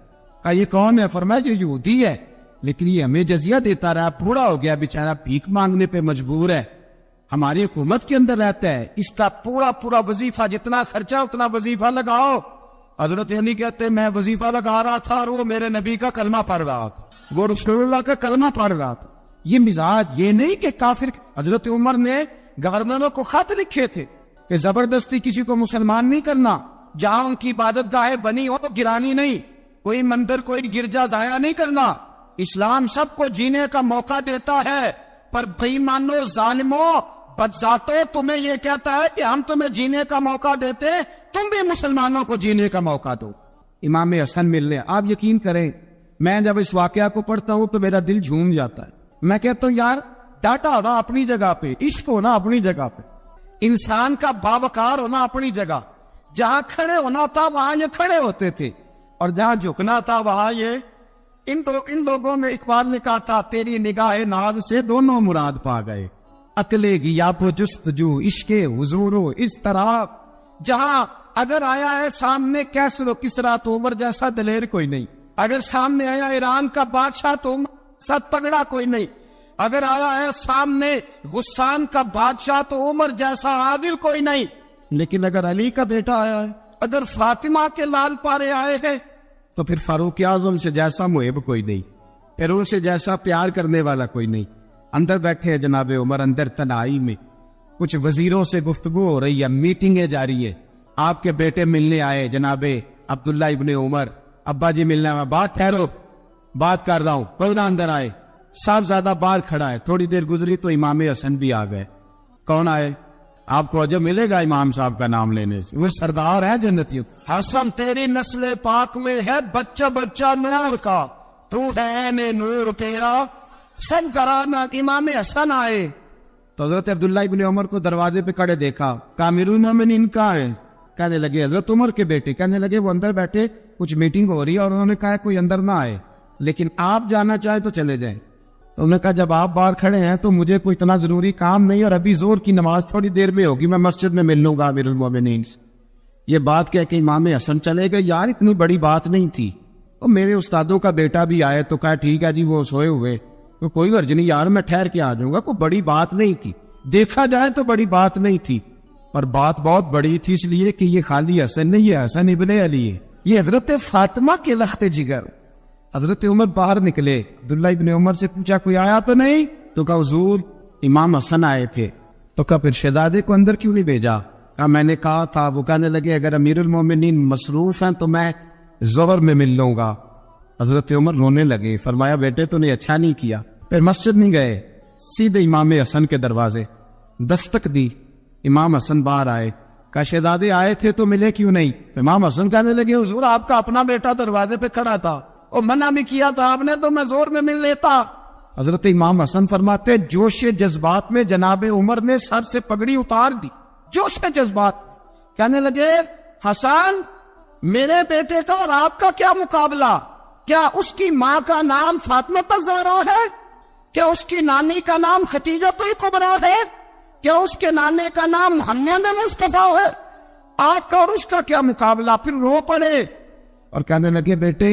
کہا یہ کون ہے؟ فرمایا یہ یہودی ہے لیکن یہ ہمیں جزیہ دیتا رہا, بوڑھا ہو گیا بیچارہ, بھیک مانگنے پہ مجبور ہے, ہماری حکومت کے اندر رہتا ہے, اس کا پورا وظیفہ جتنا خرچہ اتنا وظیفہ لگاؤ. حضرت علی کہتے میں وظیفہ لگا رہا تھا اور وہ میرے نبی کا کلمہ پڑھ رہا تھا, وہ رسول اللہ کا کلمہ پڑھ رہا تھا. یہ مزاج, یہ نہیں کہ کافر. حضرت عمر نے گورنروں کو خط لکھے تھے کہ زبردستی کسی کو مسلمان نہیں کرنا, جہاں ان کی عبادت گاہیں بنی ہو تو گرانی نہیں, کوئی مندر کوئی گرجا ضائع نہیں کرنا. اسلام سب کو جینے کا موقع دیتا ہے, پر بے ایمانو ظالمو بدذاتو تمہیں یہ کہتا ہے کہ ہم تمہیں جینے کا موقع دیتے, تم بھی مسلمانوں کو جینے کا موقع دو. امام حسن ملنے, آپ یقین کریں میں جب اس واقعہ کو پڑھتا ہوں تو میرا دل جھوم جاتا ہے. میں کہتا ہوں یار ڈاٹا ہونا اپنی جگہ پہ, عشق ہونا اپنی جگہ پہ, انسان کا باوقار ہونا اپنی جگہ. جہاں کھڑے ہونا تھا وہاں یہ کھڑے ہوتے تھے, اور جہاں جھکنا تھا وہاں یہ. ان لوگوں نے اقبال نے کہا تھا تیری نگاہ ناز سے دونوں مراد پا گئے, عقلِ غیاب و جستجو عشق حضور و اضطراب. جہاں اگر آیا ہے سامنے کیسر و کسرا تو عمر جیسا دلیر کوئی نہیں, اگر سامنے آیا ایران کا بادشاہ تو عمر جیسا تگڑا کوئی نہیں, اگر آیا ہے سامنے غسان کا بادشاہ تو عمر جیسا عادل کوئی نہیں. لیکن اگر علی کا بیٹا آیا ہے, اگر فاطمہ کے لال پارے آئے ہیں تو پھر فاروق اعظم سے جیسا محب کوئی نہیں, پھر ان سے جیسا پیار کرنے والا کوئی نہیں. اندر بیٹھے ہیں جناب عمر, اندر تنہائی میں کچھ وزیروں سے گفتگو ہو رہی ہے, میٹنگیں جاری ہے. آپ کے بیٹے ملنے آئے جناب عبداللہ ابن عمر, ابا جی ملنے آئے, بات ٹھہرو بات کر رہا ہوں, کوئی نہ اندر آئے. صاحبزادہ باہر کھڑا ہے, تھوڑی دیر گزری تو امام حسن بھی آ گئے. کون آئے؟ آپ کو عجب ملے گا امام صاحب کا نام لینے سے, وہ سردار ہے جنتیوں. حسن تیری نسل پاک میں ہے بچہ بچہ نور کا, تو ہے نور تیرا سب کرانا. امام حسن آئے تو حضرت عبداللہ ابن عمر کو دروازے پہ کھڑے دیکھا. کامر المومنین کہاں ہے؟ کہنے لگے حضرت عمر کے بیٹے. کہنے لگے وہ اندر بیٹھے, کچھ میٹنگ ہو رہی ہے اور انہوں نے کہا کوئی اندر نہ آئے, لیکن آپ جانا چاہے تو چلے جائیں. تو انہوں نے کہا جب آپ باہر کھڑے ہیں تو مجھے کوئی اتنا ضروری کام نہیں, اور ابھی زور کی نماز تھوڑی دیر میں ہوگی, میں مسجد میں مل لوں گا امیر المومنین سے. یہ بات کہہ کے امام حسن چلے گئے. یار اتنی بڑی بات نہیں تھی, اور میرے استادوں کا بیٹا بھی آئے تو کہا ٹھیک ہے جی وہ سوئے ہوئے, تو کوئی غرض نہیں یار میں ٹھہر کے آ جاؤں گا, کوئی بڑی بات نہیں تھی. دیکھا جائے تو بڑی بات نہیں تھی, پر بات بہت بڑی تھی, اس لیے کہ یہ خالی حسن نہیں, یہ حسن ابن علی ہے, یہ حضرت فاطمہ کے لخت جگر. حضرت عمر باہر نکلے, عبداللہ ابن عمر سے پوچھا کوئی آیا تو نہیں؟ تو کہا حضور امام حسن آئے تھے. تو کہا پھر شہزادے کو اندر کیوں نہیں بھیجا؟ کہا میں نے کہا تھا. وہ کہنے لگے اگر امیر المومنین مصروف ہیں تو میں ظہر میں مل لوں گا. حضرت عمر رونے لگے, فرمایا بیٹے تو نے اچھا نہیں کیا. پھر مسجد نہیں گئے, سیدھے امام حسن کے دروازے دستک دی. امام حسن باہر آئے, کہا شہزادے آئے تھے تو ملے کیوں نہیں؟ تو امام حسن کہنے لگے حضور آپ کا اپنا بیٹا دروازے پہ کھڑا تھا, اور منع بھی کیا تھا آپ نے, تو میں زور میں مل لیتا. حضرت امام حسن فرماتے جوش جذبات میں جناب عمر نے سر سے پگڑی اتار دی, جوش جذبات. کہنے لگے حسن میرے بیٹے کا اور آپ کا کیا مقابلہ؟ کیا اس کی ماں کا نام فاطمہ الزہرا ہے؟ کیا اس کی نانی کا نام خدیجہ الکبریٰ ہے؟ کیا اس کے نانے کا نام محمد مصطفیٰ ہے؟ آپ کا اور اس کا کیا مقابلہ؟ پھر رو پڑے اور کہنے لگے بیٹے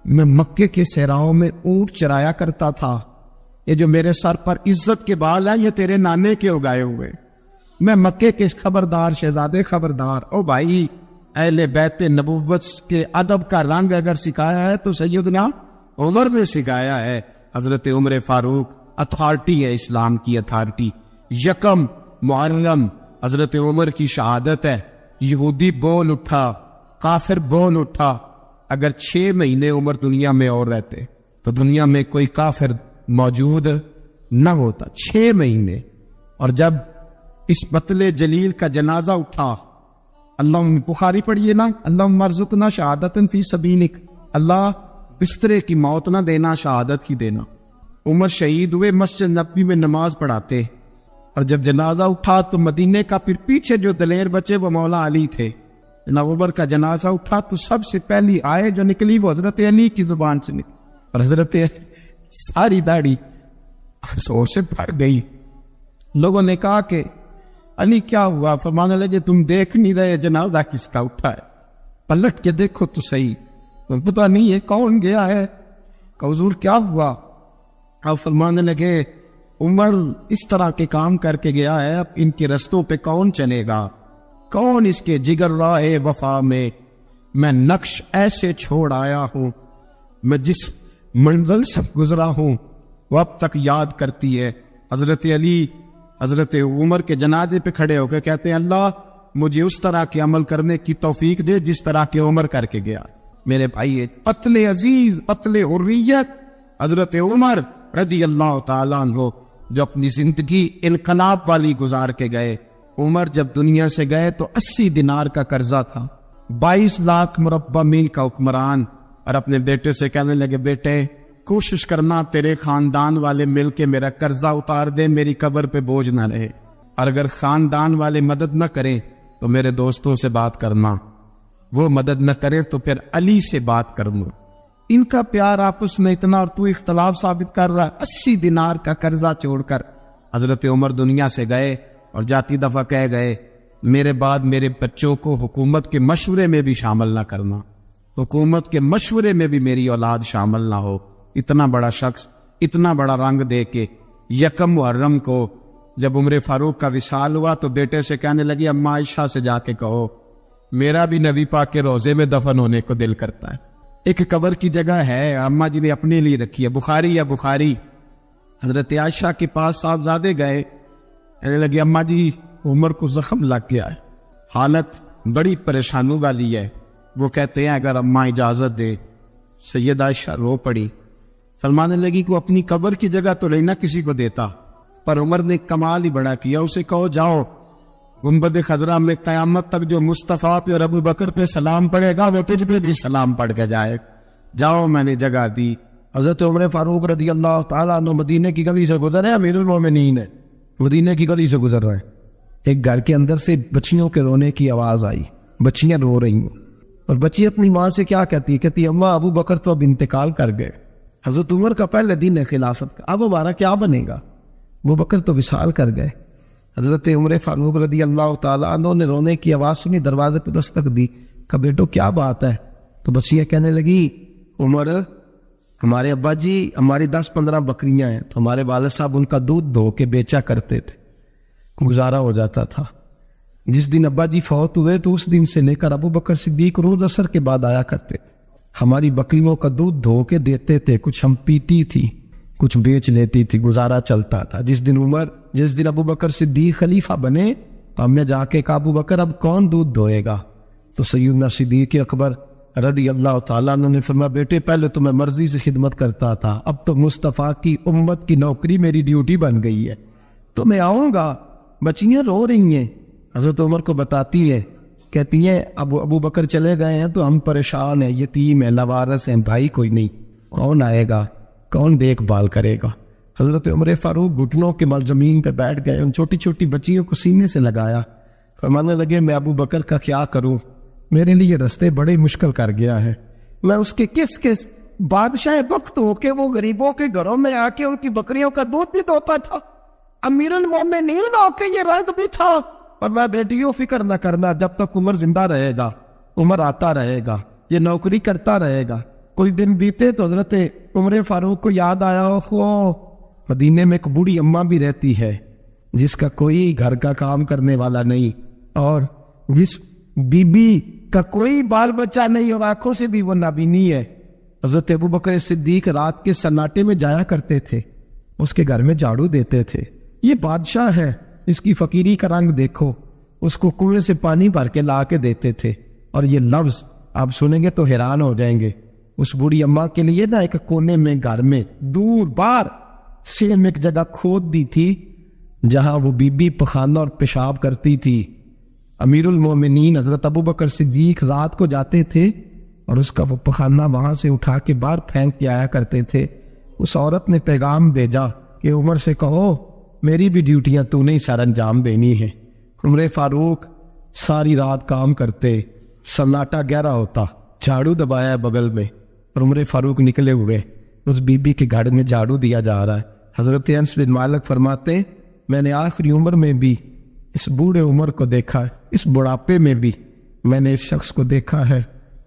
میں مکے کے صحراؤں میں اونٹ چرایا کرتا تھا, یہ جو میرے سر پر عزت کے بال ہیں یہ تیرے نانے کے اگائے ہوئے. میں مکے کے خبردار شہزادے خبردار. او بھائی اہل بیت نبوت کے ادب کا رنگ اگر سکھایا ہے تو سیدنا عمر نے سکھایا ہے. حضرت عمر فاروق اتھارٹی ہے, اسلام کی اتھارٹی. یکم محرم حضرت عمر کی شہادت ہے. یہودی بول اٹھا, کافر بول اٹھا. اگر 6 مہینے عمر دنیا میں اور رہتے تو دنیا میں کوئی کافر موجود نہ ہوتا. 6 مہینے. اور جب اس بطل جلیل کا جنازہ اٹھا, اللہ بخاری پڑھیے نا, اللہم ارزقنا شہادت فی سبیلک, اللہ بسترے کی موت نہ دینا, شہادت کی دینا. عمر شہید ہوئے, مسجد نبوی میں نماز پڑھاتے, اور جب جنازہ اٹھا تو مدینے کا پھر پیچھے جو دلیر بچے وہ مولا علی تھے. جناب عمر کا جنازہ اٹھا تو سب سے پہلی آئے جو نکلی وہ حضرت علی کی زبان سے نکلی, اور حضرت ساری داڑھی افسوس سے بھر گئی. لوگوں نے کہا کہ علی کیا ہوا؟ فرمانے لگے تم دیکھ نہیں رہے جنازہ کس کا اٹھا ہے؟ پلٹ کے دیکھو تو صحیح، پتہ نہیں یہ کون گیا ہے؟ کہ حضور کیا ہوا؟ آپ فرمانے لگے عمر اس طرح کے کام کر کے گیا ہے، اب ان کے رستوں پہ کون چلے گا؟ کون اس کے جگر راہ وفا میں نقش ایسے چھوڑ آیا ہوں، میں جس منزل سے گزرا ہوں وہ اب تک یاد کرتی ہے۔ حضرت علی حضرت عمر کے جنازے پہ کھڑے ہو کے کہتے ہیں اللہ مجھے اس طرح کے عمل کرنے کی توفیق دے جس طرح کے عمر کر کے گیا۔ میرے بھائی قتل عزیز، قتل حریت، حضرت عمر رضی اللہ تعالیٰ عنہ جو اپنی زندگی انقلاب والی گزار کے گئے۔ عمر جب دنیا سے گئے تو 80 دینار کا قرضہ تھا، 22 لاکھ مربع میل کا حکمران، اور اپنے بیٹے سے کہنے لگے بیٹے کوشش کرنا تیرے خاندان والے مل کے میرا قرضہ اتار دے، میری قبر پہ بوجھ نہ رہے، اور اگر خاندان والے مدد نہ کریں تو میرے دوستوں سے بات کرنا، وہ مدد نہ کرے تو پھر علی سے بات کرنا۔ ان کا پیار آپس میں اتنا، اور تو اختلاف ثابت کر رہا۔ 80 دینار کا قرضہ چھوڑ کر حضرت عمر دنیا سے گئے، اور جاتی دفعہ کہہ گئے میرے بعد میرے بچوں کو حکومت کے مشورے میں بھی شامل نہ کرنا، حکومت کے مشورے میں بھی میری اولاد شامل نہ ہو۔ اتنا بڑا شخص اتنا بڑا رنگ دے کے یکم محرم کو جب عمر فاروق کا وصال ہوا تو بیٹے سے کہنے لگی اماں عائشہ سے جا کے کہو میرا بھی نبی پاک کے روزے میں دفن ہونے کو دل کرتا ہے۔ ایک قبر کی جگہ ہے اماں جی نے اپنے لیے رکھی ہے، بخاری یا بخاری۔ حضرت عائشہ کے پاس صاحبزادے گئے، کہنے لگے اماں جی عمر کو زخم لگ گیا ہے، حالت بڑی پریشانی والی ہے۔ وہ کہتے ہیں اگر اماں اجازت دے۔ سید عائشہ رو پڑی، فرمانے لگی کہ وہ اپنی قبر کی جگہ تو نہیں نہ کسی کو دیتا، پر عمر نے کمال ہی بڑا کیا، اسے کہو جاؤ گنبد خضرا میں قیامت تک جو مصطفیٰ پہ اور ابو بکر پہ سلام پڑے گا وہ تجھ پہ بھی سلام پڑھ کے جائے، جاؤ میں نے جگہ دی۔ حضرت عمر فاروق رضی اللہ تعالیٰ عنہ مدینے کی گلی سے گزر رہے، امیر المومنین ہے، مدینے کی گلی سے گزر رہے ہیں، ایک گھر کے اندر سے بچیوں کے رونے کی آواز آئی، بچیاں رو رہی ہیں، اور بچی اپنی ماں سے کیا کہتی ہے؟ کہتی اماں ابو بکر تو اب انتقال کر گئے، حضرت عمر کا پہلے دن ہے خلافت کا، اب ہمارا کیا بنے گا؟ ابو بکر تو وصال کر گئے۔ حضرت عمر فاروق رضی اللہ تعالیٰ عنہ نے رونے کی آواز سنی، دروازے پہ دستک دی، کہا بیٹو کیا بات ہے؟ تو بچیاں کہنے لگی عمر ہمارے ابا جی ہماری 10-15 بکریاں ہیں، تو ہمارے والد صاحب ان کا دودھ دھو کے بیچا کرتے تھے، گزارا ہو جاتا تھا۔ جس دن ابا جی فوت ہوئے تو اس دن سے لے کر ابو بکر صدیق روز عصر کے بعد آیا کرتے تھے، ہماری بکریوں کا دودھ دھو کے دیتے تھے، کچھ ہم پیتی تھی کچھ بیچ لیتی تھی، گزارا چلتا تھا۔ جس دن ابو بکر صدیق خلیفہ بنے تو ہم نے جا کے کہا ابو بکر اب کون دودھ دھوئے گا؟ تو سیدنا صدیق اکبر رضی اللہ تعالیٰ عنہ نے فرمایا بیٹے پہلے تو میں مرضی سے خدمت کرتا تھا، اب تو مصطفیٰ کی امت کی نوکری میری ڈیوٹی بن گئی ہے، تو میں آؤں گا۔ بچیاں رو رہی ہیں، حضرت عمر کو بتاتی ہے، کہتی ہیں ابو بکر چلے گئے ہیں تو ہم پریشان ہیں، یتیم ہیں، لوارث ہیں، بھائی کوئی نہیں، کون آئے گا، کون دیکھ بھال کرے گا؟ حضرت عمر فاروق گھٹنوں کے مال زمین پہ بیٹھ گئے، ان چھوٹی چھوٹی بچیوں کو سینے سے لگایا، فرمانے لگے میں ابو بکر کا کیا کروں، میرے لیے رستے بڑے مشکل کر گیا ہے، میں اس کے کس بادشاہ وقت ہو کے وہ غریبوں کے گھروں میں آ کے ان کی بکریوں کا دودھ بھی دھوتا تھا، امیر المومنین ہو کے یہ رنگ بھی تھا، اور میں بیٹیوں فکر نہ کرنا، جب تک عمر زندہ رہے گا، عمر آتا رہے گا، یہ نوکری کرتا رہے گا۔ کوئی دن بیتے تو حضرت عمر فاروق کو یاد آیا مدینے میں ایک بوڑھی اماں بھی رہتی ہے جس کا کوئی گھر کا کام کرنے والا نہیں، اور جس بی بی کا کوئی بال بچہ نہیں، اور آنکھوں سے بھی وہ نابینی ہے۔ حضرت ابو بکر صدیق رات کے سناٹے میں جایا کرتے تھے، اس کے گھر میں جھاڑو دیتے تھے، یہ بادشاہ ہے، اس کی فقیری کا رنگ دیکھو، اس کو کنویں سے پانی بھر کے لا کے دیتے تھے، اور یہ لفظ آپ سنیں گے تو حیران ہو جائیں گے۔ اس بوڑھی اماں کے لیے نا ایک کونے میں گھر میں دور بار سیل میں ایک جگہ کھود دی تھی جہاں وہ بی بی پخانہ اور پیشاب کرتی تھی۔ امیر المومنین حضرت ابو بکر صدیق رات کو جاتے تھے اور اس کا وہ پخانہ وہاں سے اٹھا کے باہر پھینک کے آیا کرتے تھے۔ اس عورت نے پیغام بھیجا کہ عمر سے کہو میری بھی ڈیوٹیاں تو نہیں سر انجام دینی ہے۔ عمر فاروق ساری رات کام کرتے، سناٹا گہرا ہوتا، جھاڑو دبایا ہے بغل میں، اور عمر فاروق نکلے ہوئے، اس بی بی کے گھر میں جھاڑو دیا جا رہا ہے۔ حضرت انس بن مالک فرماتے میں نے آخری عمر میں بھی اس بوڑھے عمر کو دیکھا ہے، اس بڑھاپے میں بھی میں نے اس شخص کو دیکھا ہے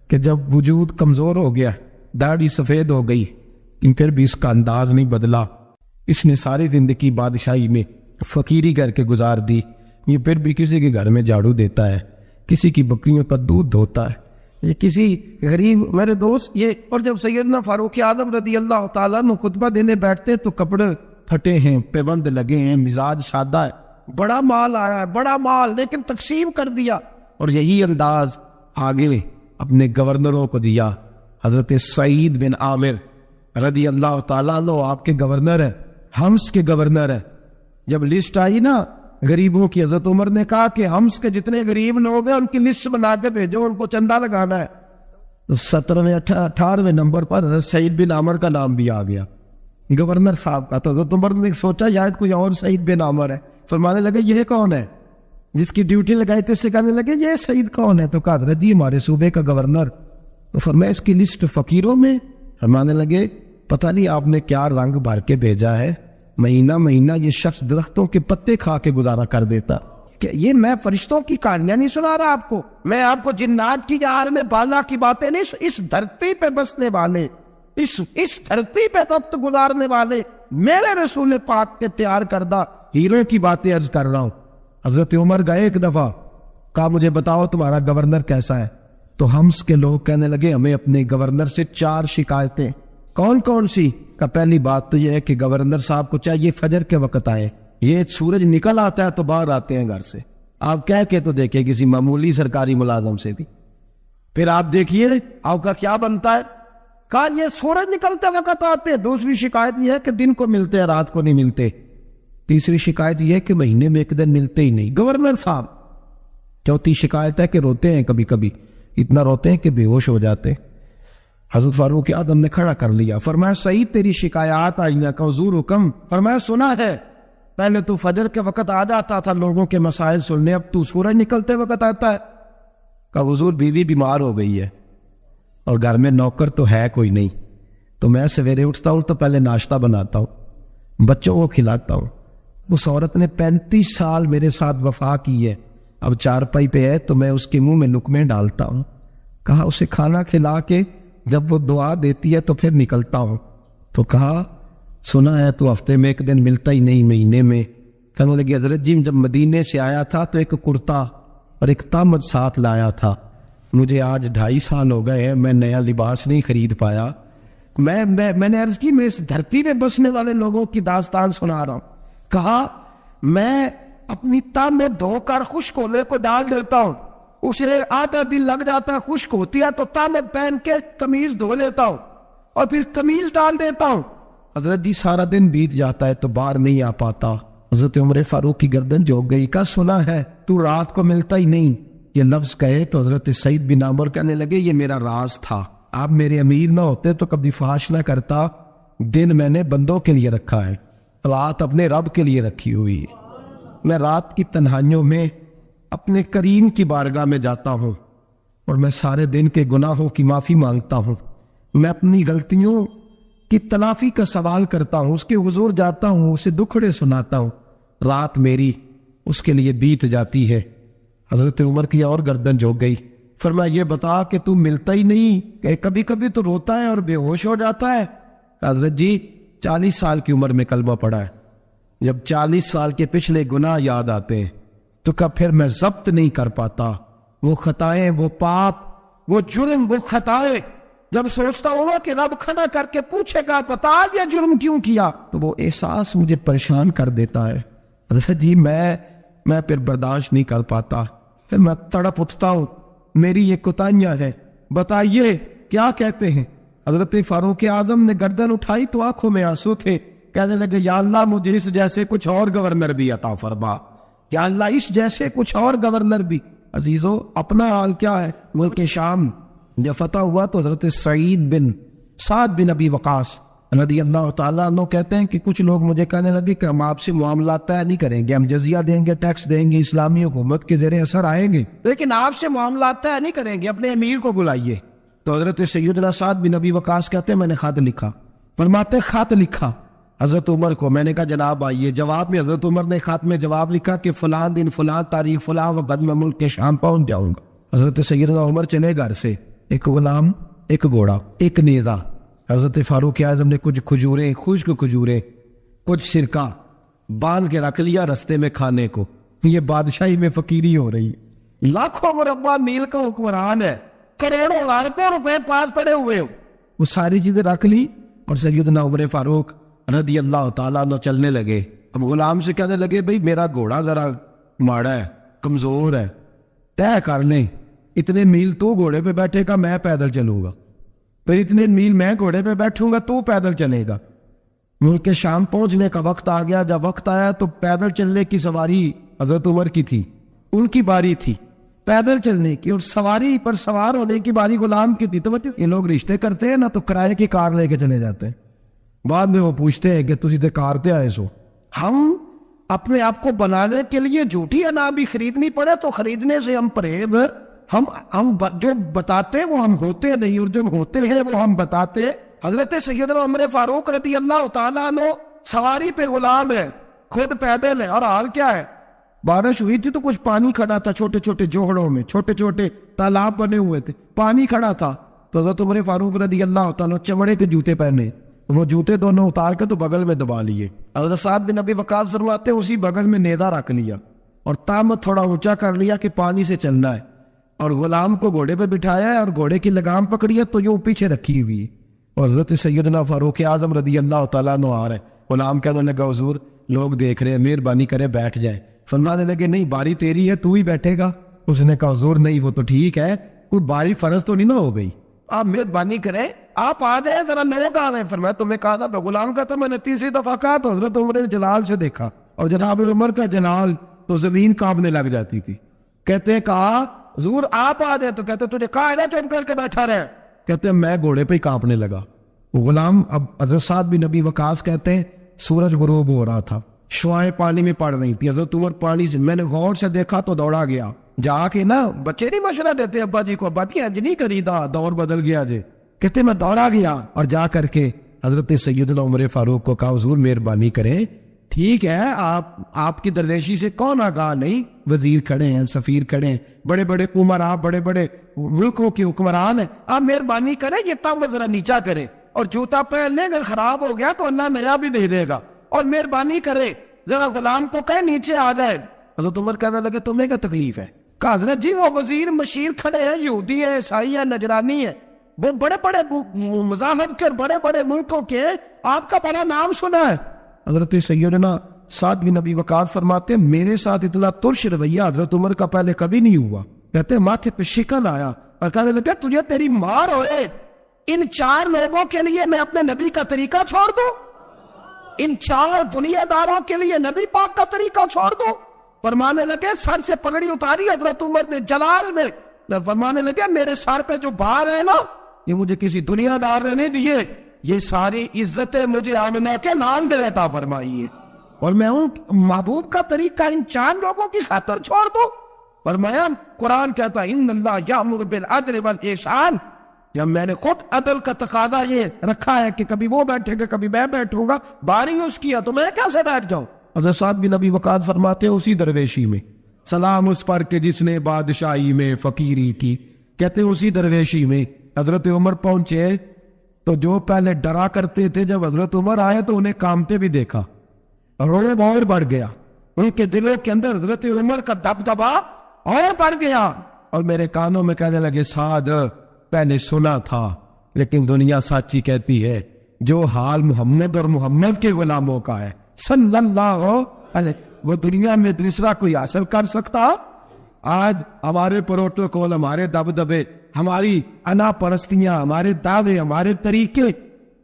کہ جب وجود کمزور ہو گیا، داڑھی سفید ہو گئی، لیکن پھر بھی اس کا انداز نہیں بدلا۔ اس نے ساری زندگی بادشاہی میں فقیری کر کے گزار دی، یہ پھر بھی کسی کے گھر میں جھاڑو دیتا ہے، کسی کی بکریوں کا دودھ دھوتا ہے، یہ کسی غریب میرے دوست یہ۔ اور جب سیدنا فاروق اعظم رضی اللہ تعالیٰ عنہ خطبہ دینے بیٹھتے تو کپڑے پھٹے ہیں، پیبند لگے ہیں، مزاج سادہ ہے، بڑا مال آیا ہے، بڑا مال، لیکن تقسیم کر دیا۔ اور یہی انداز آگے اپنے گورنروں کو دیا۔ حضرت سعید بن عامر رضی اللہ تعالیٰ عنہ آپ کے گورنر ہیں، حمص کے گورنر ہیں۔ جب لسٹ آئی نا غریبوں کی، حضرت عمر نے کہا کہ حمص کے جتنے غریب لوگ ہیں ان کی لسٹ بنا کے بھیجو، ان کو چندہ لگانا ہے۔ تو 17ویں 18ویں نمبر پر حضرت سعید بن عامر کا نام بھی آ گیا، گورنر صاحب کا۔ تو حضرت عمر نے سوچا شاید کوئی اور سعید بن عامر ہے، فرمانے لگے یہ کون ہے؟ جس کی ڈیوٹی لگائی تھی اس سے کہنے لگے یہ سعید کون ہے؟ تو کہا حضرت جی ہمارے صوبے کا گورنر۔ تو فرمایا اس کی لسٹ فقیروں میں؟ فرمانے لگے پتہ نہیں آپ نے کیا رنگ بھر کے بھیجا ہے، مہینہ مہینہ یہ شخص درختوں کے پتے کھا کے گزارا کر دیتا۔ کہ یہ میں فرشتوں کی کہانیاں نہیں سنا رہا آپ کو، میں آپ کو جنات کی یار میں بالا کی باتیں نہیں، اس دھرتی پہ بسنے والے، اس دھرتی پہ وقت گزارنے والے میرے رسول پاک کے تیار کردہ ہیروں کی باتیں عرض کر رہا ہوں۔ حضرت عمر گئے ایک دفعہ، کہا مجھے بتاؤ تمہارا گورنر کیسا ہے؟ تو حمص کے لوگ کہنے لگے ہمیں اپنے گورنر سے 4 شکایتیں۔ کون کون سی؟ کا پہلی بات تو یہ ہے کہ گورنر صاحب کو چاہیے فجر کے وقت آئے، یہ سورج نکل آتا ہے تو باہر آتے ہیں گھر سے، آپ کہہ کے تو دیکھیں کسی معمولی سرکاری ملازم سے بھی۔ پھر آپ دیکھیے آپ کا کیا بنتا ہے، کہا یہ سورج نکلتے وقت آتے ہیں۔ دوسری شکایت یہ ہے کہ دن کو ملتے ہیں رات کو نہیں ملتے۔ تیسری شکایت یہ ہے کہ مہینے میں ایک دن ملتے ہی نہیں گورنر صاحب۔ چوتھی شکایت ہے کہ روتے ہیں، کبھی کبھی اتنا روتے ہیں کہ بے ہوش ہو جاتے ہیں۔ حضرت فاروق اعظم نے کھڑا کر لیا، فرمایا سعید تیری شکایات آئینہ کا حضور حکم۔ فرمایا سنا ہے، پہلے تو فجر کے وقت آ جاتا تھا لوگوں کے مسائل سننے، اب تو سورج نکلتے وقت آتا ہے۔ کہا حضور بیوی بیمار ہو گئی ہے اور گھر میں نوکر تو ہے کوئی نہیں، تو میں سویرے اٹھتا ہوں تو پہلے ناشتہ بناتا ہوں، بچوں کو کھلاتا ہوں۔ اس عورت نے 35 سال میرے ساتھ وفا کی ہے، اب چارپائی پہ ہے تو میں اس کے منہ میں لقمے ڈالتا ہوں۔ کہا اسے کھانا کھلا کے جب وہ دعا دیتی ہے تو پھر نکلتا ہوں۔ تو کہا سنا ہے تو ہفتے میں ایک دن ملتا ہی نہیں، مہینے میں۔ کہنے لگی حضرت جی جب مدینے سے آیا تھا تو ایک کرتا اور ایک تامد ساتھ لایا تھا، مجھے آج 2.5 سال ہو گئے ہیں، میں نیا لباس نہیں خرید پایا۔ میں نے عرض کی میں اس دھرتی پہ بسنے والے لوگوں کی داستان سنا رہا ہوں۔ کہا میں اپنی تاب میں دھو کر خشک ہونے کو ڈال دیتا ہوں، اسے آدھا دن لگ جاتا ہے، خشک ہوتی ہے تو تاب میں پہن کے قمیض دھو لیتا ہوں اور پھر قمیض ڈال دیتا ہوں۔ حضرت جی سارا دن بیت جاتا ہے تو باہر نہیں آ پاتا۔ حضرت عمر فاروق کی گردن جھک گئی، کا سنا ہے تو رات کو ملتا ہی نہیں، یہ لفظ کہے تو حضرت سعید بن عامر کہنے لگے یہ میرا راز تھا، آپ میرے امیر نہ ہوتے تو کبھی فحش نہ کرتا، دن میں نے بندوں کے لیے رکھا ہے، رات اپنے رب کے لیے رکھی ہوئی ہے۔ میں رات کی تنہائیوں میں اپنے کریم کی بارگاہ میں جاتا ہوں اور میں سارے دن کے گناہوں کی معافی مانگتا ہوں، میں اپنی غلطیوں کی تلافی کا سوال کرتا ہوں، اس کے حضور جاتا ہوں، اسے دکھڑے سناتا ہوں، رات میری اس کے لیے بیت جاتی ہے۔ حضرت عمر کی اور گردن جھک گئی، فرمایا یہ بتا کہ تو ملتا ہی نہیں، کہ کبھی کبھی تو روتا ہے اور بے ہوش ہو جاتا ہے۔ حضرت جی 40 سال کی عمر میں کلمہ پڑھا ہے، جب 40 سال کے پچھلے گناہ یاد آتے ہیں تو کب پھر میں ضبط نہیں کر پاتا، وہ خطائیں، وہ پاپ، وہ جرم، وہ خطائیں جب سوچتا ہوں کہ رب کھڑا کر کے پوچھے گا بتا یہ جرم کیوں کیا، تو وہ احساس مجھے پریشان کر دیتا ہے۔ حضرت جی میں پھر برداشت نہیں کر پاتا، پھر میں تڑپ اٹھتا ہوں، میری یہ کوتاہیاں ہیں، بتائیے کیا کہتے ہیں۔ حضرت فاروق اعظم نے گردن اٹھائی تو آنکھوں میں آنسو تھے، کہنے لگے یا اللہ مجھے اس جیسے کچھ اور گورنر بھی عطا فرما، یا اللہ اس جیسے کچھ اور گورنر بھی۔ عزیزو اپنا حال کیا ہے، ملک شام جب فتح ہوا تو حضرت سعد بن ابی وقاص رضی اللہ تعالیٰ عنہ کہتے ہیں کہ کچھ لوگ مجھے کہنے لگے کہ ہم آپ سے معاملات طے نہیں کریں گے، ہم جزیہ دیں گے، ٹیکس دیں گے، اسلامی حکومت کے زیر اثر آئیں گے، لیکن آپ سے معاملات طے نہیں کریں گے، اپنے امیر کو بلائیے۔ تو حضرت سیدنا سعد بن ابی وقاص کہتے ہیں میں نے خط لکھا، فرماتے خط لکھا، حضرت عمر کو. میں نے کہا جناب آئیے. جواب میں حضرت عمر نے خط میں جواب لکھا کہ فلاں دن فلاں تاریخ فلاں وقت میں ملک کے شام پہنچ جاؤں گا. حضرت سیدنا عمر چلے گھر سے, ایک غلام, ایک گھوڑا, ایک نیزہ. حضرت فاروق اعظم نے کچھ کھجوریں, خشک کھجوریں, کچھ سرکہ باندھ کے رکھ لیا رستے میں کھانے کو. یہ بادشاہی میں فقیری ہو رہی ہے. لاکھوں مربع میل کا حکمران ہے, کروڑوں لاکھوں روپے پاس پڑے ہوئے ہو. وہ ساری چیزیں رکھ لی اور سیدنا عمر فاروق رضی اللہ تعالیٰ عنہ چلنے لگے. اب غلام سے کہنے لگے بھئی میرا گھوڑا ذرا ماڑا ہے, کمزور ہے, طے کر لیں اتنے میل تو گھوڑے پہ بیٹھے گا, میں پیدل چلوں گا, پھر اتنے میل میں گھوڑے پہ بیٹھوں گا, تو پیدل چلے گا. ملک کے شام پہنچنے کا وقت آ گیا. جب وقت آیا تو پیدل چلنے کی سواری حضرت عمر کی تھی, ان کی باری تھی پیدل چلنے کی, اور سواری پر سوار ہونے کی باری غلام کی تھی. تو یہ لوگ رشتے کرتے ہیں نا تو کرائے کی کار لے کے چلے جاتے ہیں. بعد میں وہ پوچھتے ہیں کہ تجھے کار تے آئے سو. ہم اپنے آپ کو بنانے کے لیے جھوٹی انا بھی خریدنی پڑے تو خریدنے سے ہم پرہیز. ہم جو بتاتے ہیں وہ ہم ہوتے نہیں, اور جو ہوتے ہیں وہ ہم بتاتے ہیں. حضرت سیدنا عمر فاروق رضی اللہ تعالیٰ عنہ سواری پہ غلام ہے, خود پیدل ہے, اور حال کیا ہے, بارش ہوئی تھی تو کچھ پانی کھڑا تھا چھوٹے چھوٹے جوہڑوں میں, چھوٹے چھوٹے تالاب بنے ہوئے تھے, پانی کھڑا تھا. تو حضرت عمر فاروق رضی اللہ تعالیٰ چمڑے کے جوتے پہنے, وہ جوتے دونوں اتار کے تو بغل میں دبا لیے. حضرت سعد بن ابی وقاص فرماتے ہیں اسی بغل میں نیزہ رکھ لیا اور تامت تھوڑا اونچا کر لیا کہ پانی سے چلنا ہے, اور غلام کو گھوڑے پہ بٹھایا ہے اور گھوڑے کی لگام پکڑی ہے تو یوں پیچھے رکھی ہوئی ہے, اور حضرت سیدنا فاروق اعظم رضی اللہ تعالیٰ عنہ آ رہے ہیں. غلام کہنے لگا حضور لوگ دیکھ رہے ہیں, مہربانی کرے بیٹھ جائیں. فرمانے لگے نہیں باری تیری ہے, تو ہی بیٹھے گا. اس نے کہا حضور نہیں وہ تو ٹھیک ہے, کوئی باری فرض تو نہیں نہ ہو گئی, آپ مہربانی کریں آپ آ جائیں, ذرا لوگ آ رہے ہیں. فرمایا تمہیں کہا تھا, غلام کا تھا, میں نے تیسری دفعہ کہا تو حضرت عمر نے جلال سے دیکھا, اور جناب عمر کا جلال تو زمین کانپنے لگ جاتی تھی. کہتے ہیں کہا حضور آپ آ جائیں, تو کہتے تجھے کہا ہے نا تم کر کے بیٹھا رہے. کہتے ہیں میں گھوڑے پہ ہی کانپنے لگا. غلام اب حضرت سعد بن ابی وقاص کہتے ہیں سورج غروب ہو رہا تھا, شعائیں پانی میں پڑ رہی تھی. حضرت عمر پانی سے, میں نے غور سے دیکھا تو دوڑا گیا. جا کے نا بچے نہیں مشورہ دیتے ابا جی کو, ابا جی آج نہیں خریدا, دور بدل گیا جی. کہتے میں دوڑا گیا اور جا کر کے حضرت سیدنا عمر فاروق کو کہا حضور مہربانی کریں, ٹھیک ہے آپ کی درویشی سے کون آگاہ نہیں, وزیر کھڑے ہیں, سفیر کھڑے ہیں, بڑے بڑے عمراء, بڑے بڑے ملکوں کے حکمران ہیں, آپ مہربانی کریں یہ تام ذرا نیچا کریں, اور جوتا پہن لیں, اگر خراب ہو گیا تو اللہ نیا بھی دے دے گا, اور مہربانی کرے ذرا غلام کو کہیں نیچے آ جائے. حضرت عمر کہنے لگے تمہیں کیا تکلیف ہے؟ کہا حضرت جی وہ وزیر مشیر کھڑے ہیں, یہودی ہیں, عیسائی ہیں, نجرانی ہیں, وہ بڑے بڑے مذاہب کے بڑے بڑے ملکوں کے, آپ کا بڑا نام سنا ہے. حضرت سیدنا سعد بن ابی وقاص فرماتے ہیں میرے ساتھ اتنا ترش رویہ حضرت عمر کا پہلے کبھی نہیں ہوا. کہتے ہیں ماتھے پہ شکن آیا اور کہنے لگا تجھے تیری مار ہوئے, ان 4 لوگوں کے لیے میں اپنے نبی کا طریقہ چھوڑ دوں, ان 4 دنیا داروں کے لیے نبی پاک کا طریقہ چھوڑ دوں. فرمانے لگے سر سے پگڑی اتاری حضرت عمر نے جلال میں, فرمانے لگے میرے سر پہ جو بار ہے نا یہ مجھے کسی دنیا دار نے نہیں دیے, یہ ساری عزتیں مجھے آمنہ کے نام میں عطا فرمائی ہے, اور میں ان محبوب کا طریقہ ان 4 لوگوں کی خاطر چھوڑ دوں. فرمایا قرآن کہتا ہے ان اللہ یامر بالعدل والاحسان, جب میں نے خود عدل کا تقاضا یہ رکھا ہے کہ کبھی وہ بیٹھے گا کبھی میں بیٹھوں گا, باری اس کیا تو میں کیسے بیٹھ جاؤں. حضرت سعد بن ابی وقاص فرماتے ہیں اسی درویشی میں سلام اس پر کہ جس نے بادشاہی میں فقیری کی. کہتے ہیں اسی درویشی میں حضرت عمر پہنچے تو جو پہلے ڈرا کرتے تھے جب حضرت عمر آئے تو انہیں کامتے بھی دیکھا, روب اور بڑھ گیا, ان کے دلوں کے اندر حضرت عمر کا دبدبا اور بڑھ گیا, اور میرے کانوں میں کہنے لگے سعد پہلے سنا تھا لیکن دنیا سچی کہتی ہے, جو حال محمد اور محمد کے غلاموں کا ہے صلی اللہ علیہ, وہ دنیا میں دوسرا کوئی حاصل کر سکتا. آج ہمارے پروٹوکول, ہمارے دبدبے, ہماری انا پرستیاں, ہمارے دعوے, ہمارے طریقے,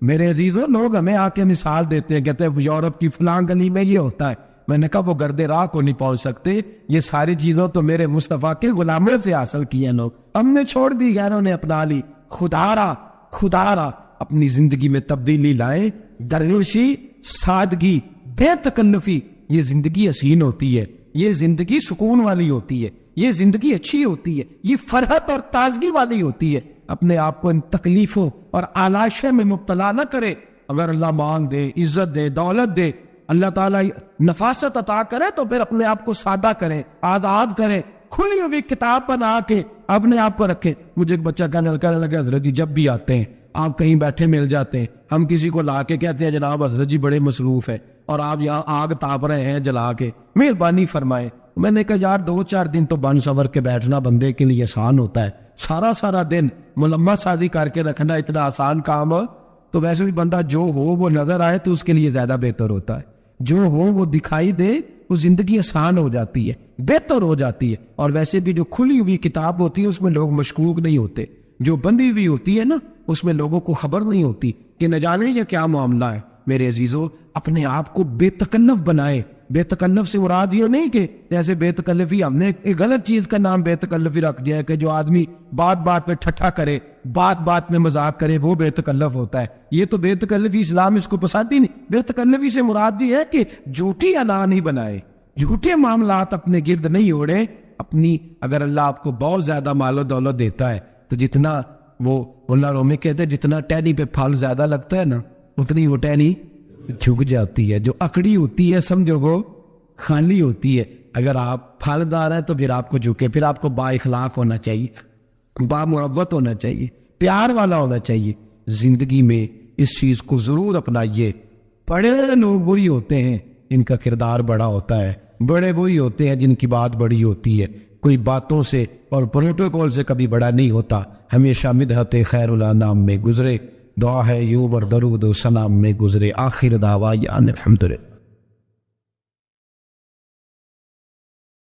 میرے عزیزوں لوگ ہمیں آ کے مثال دیتے ہیں, کہتے ہیں یورپ کی فلاں گلی میں یہ ہوتا ہے. میں نے کہا وہ گرد راہ کو نہیں پہنچ سکتے, یہ ساری چیزوں تو میرے مصطفیٰ کے غلاموں سے حاصل کی ہیں لوگ, ہم نے چھوڑ دی, غیروں نے اپنا لی. خدا را اپنی زندگی میں تبدیلی لائیں. درویشی, سادگی, بے تکلفی, یہ زندگی حسین ہوتی ہے, یہ زندگی سکون والی ہوتی ہے, یہ زندگی اچھی ہوتی ہے, یہ فرحت اور تازگی والی ہوتی ہے. اپنے آپ کو ان تکلیفوں اور آلائشوں میں مبتلا نہ کرے. اگر اللہ مال دے، عزت دے، دولت دے، اللہ تعالیٰ نفاست عطا کرے تو پھر اپنے آپ کو سادہ کریں، آزاد کریں، کھلی ہوئی کتاب بنا کے اپنے آپ کو رکھیں۔ مجھے ایک بچہ کہنے لگا حضرت جی جب بھی آتے ہیں آپ کہیں بیٹھے مل جاتے ہیں، ہم کسی کو لا کے کہتے ہیں جناب حضرت جی بڑے مصروف ہیں اور آپ یہاں آگ تاپ رہے ہیں جلا کے، مہربانی فرمائیں۔ میں نے کہا یار 2-4 دن تو بن سور کے بیٹھنا بندے کے لیے آسان ہوتا ہے، سارا دن ملمہ سازی کر کے رکھنا اتنا آسان کام ہو تو ویسے بھی بندہ جو ہو وہ نظر آئے تو اس کے لیے زیادہ بہتر ہوتا ہے، جو ہو وہ دکھائی دے، وہ زندگی آسان ہو جاتی ہے، بہتر ہو جاتی ہے۔ اور ویسے بھی جو کھلی ہوئی کتاب ہوتی ہے اس میں لوگ مشکوک نہیں ہوتے، جو بندی ہوئی ہوتی ہے نا اس میں لوگوں کو خبر نہیں ہوتی کہ نہ جانے یہ کیا معاملہ ہے۔ میرے عزیزو اپنے آپ کو بے تکلف بنائے۔ بے تکلف سے مراد یہ نہیں کہ جیسے بے تکلفی ہم نے ایک غلط چیز کا نام بے تکلفی رکھ دیا ہے کہ جو آدمی بات پہ ٹھٹھا کرے، بات میں مذاق کرے، وہ بے تکلف ہوتا ہے۔ یہ تو بے تکلفی اسلام اس کو پسند ہی نہیں۔ بے تکلفی سے مراد یہ ہے کہ جھوٹی انا نہیں بنائے، جھوٹے معاملات اپنے گرد نہیں اوڑے۔ اپنی اگر اللہ آپ کو بہت زیادہ مال و دولت دیتا ہے تو جتنا وہ اللہ رومی کہتے ہیں جتنا ٹہنی پہ پھل زیادہ لگتا ہے نا اتنی وہ ٹہنی جھک جاتی ہے، جو اکڑی ہوتی ہے سمجھو وہ خالی ہوتی ہے۔ اگر آپ پھلدار ہیں تو پھر آپ کو جھکے، پھر آپ کو با اخلاق ہونا چاہیے، با محبت ہونا چاہیے، پیار والا ہونا چاہیے۔ زندگی میں اس چیز کو ضرور اپنائیے۔ بڑے لوگ وہی ہوتے ہیں ان کا کردار بڑا ہوتا ہے، بڑے وہی ہوتے ہیں جن کی بات بڑی ہوتی ہے۔ کوئی باتوں سے اور پروٹوکول سے کبھی بڑا نہیں ہوتا، ہمیشہ مدحت خیر الانام میں گزرے۔ دعا ہے یوں اور درود و سلام میں گزرے۔ آخر دعویٰ الحمدللہ۔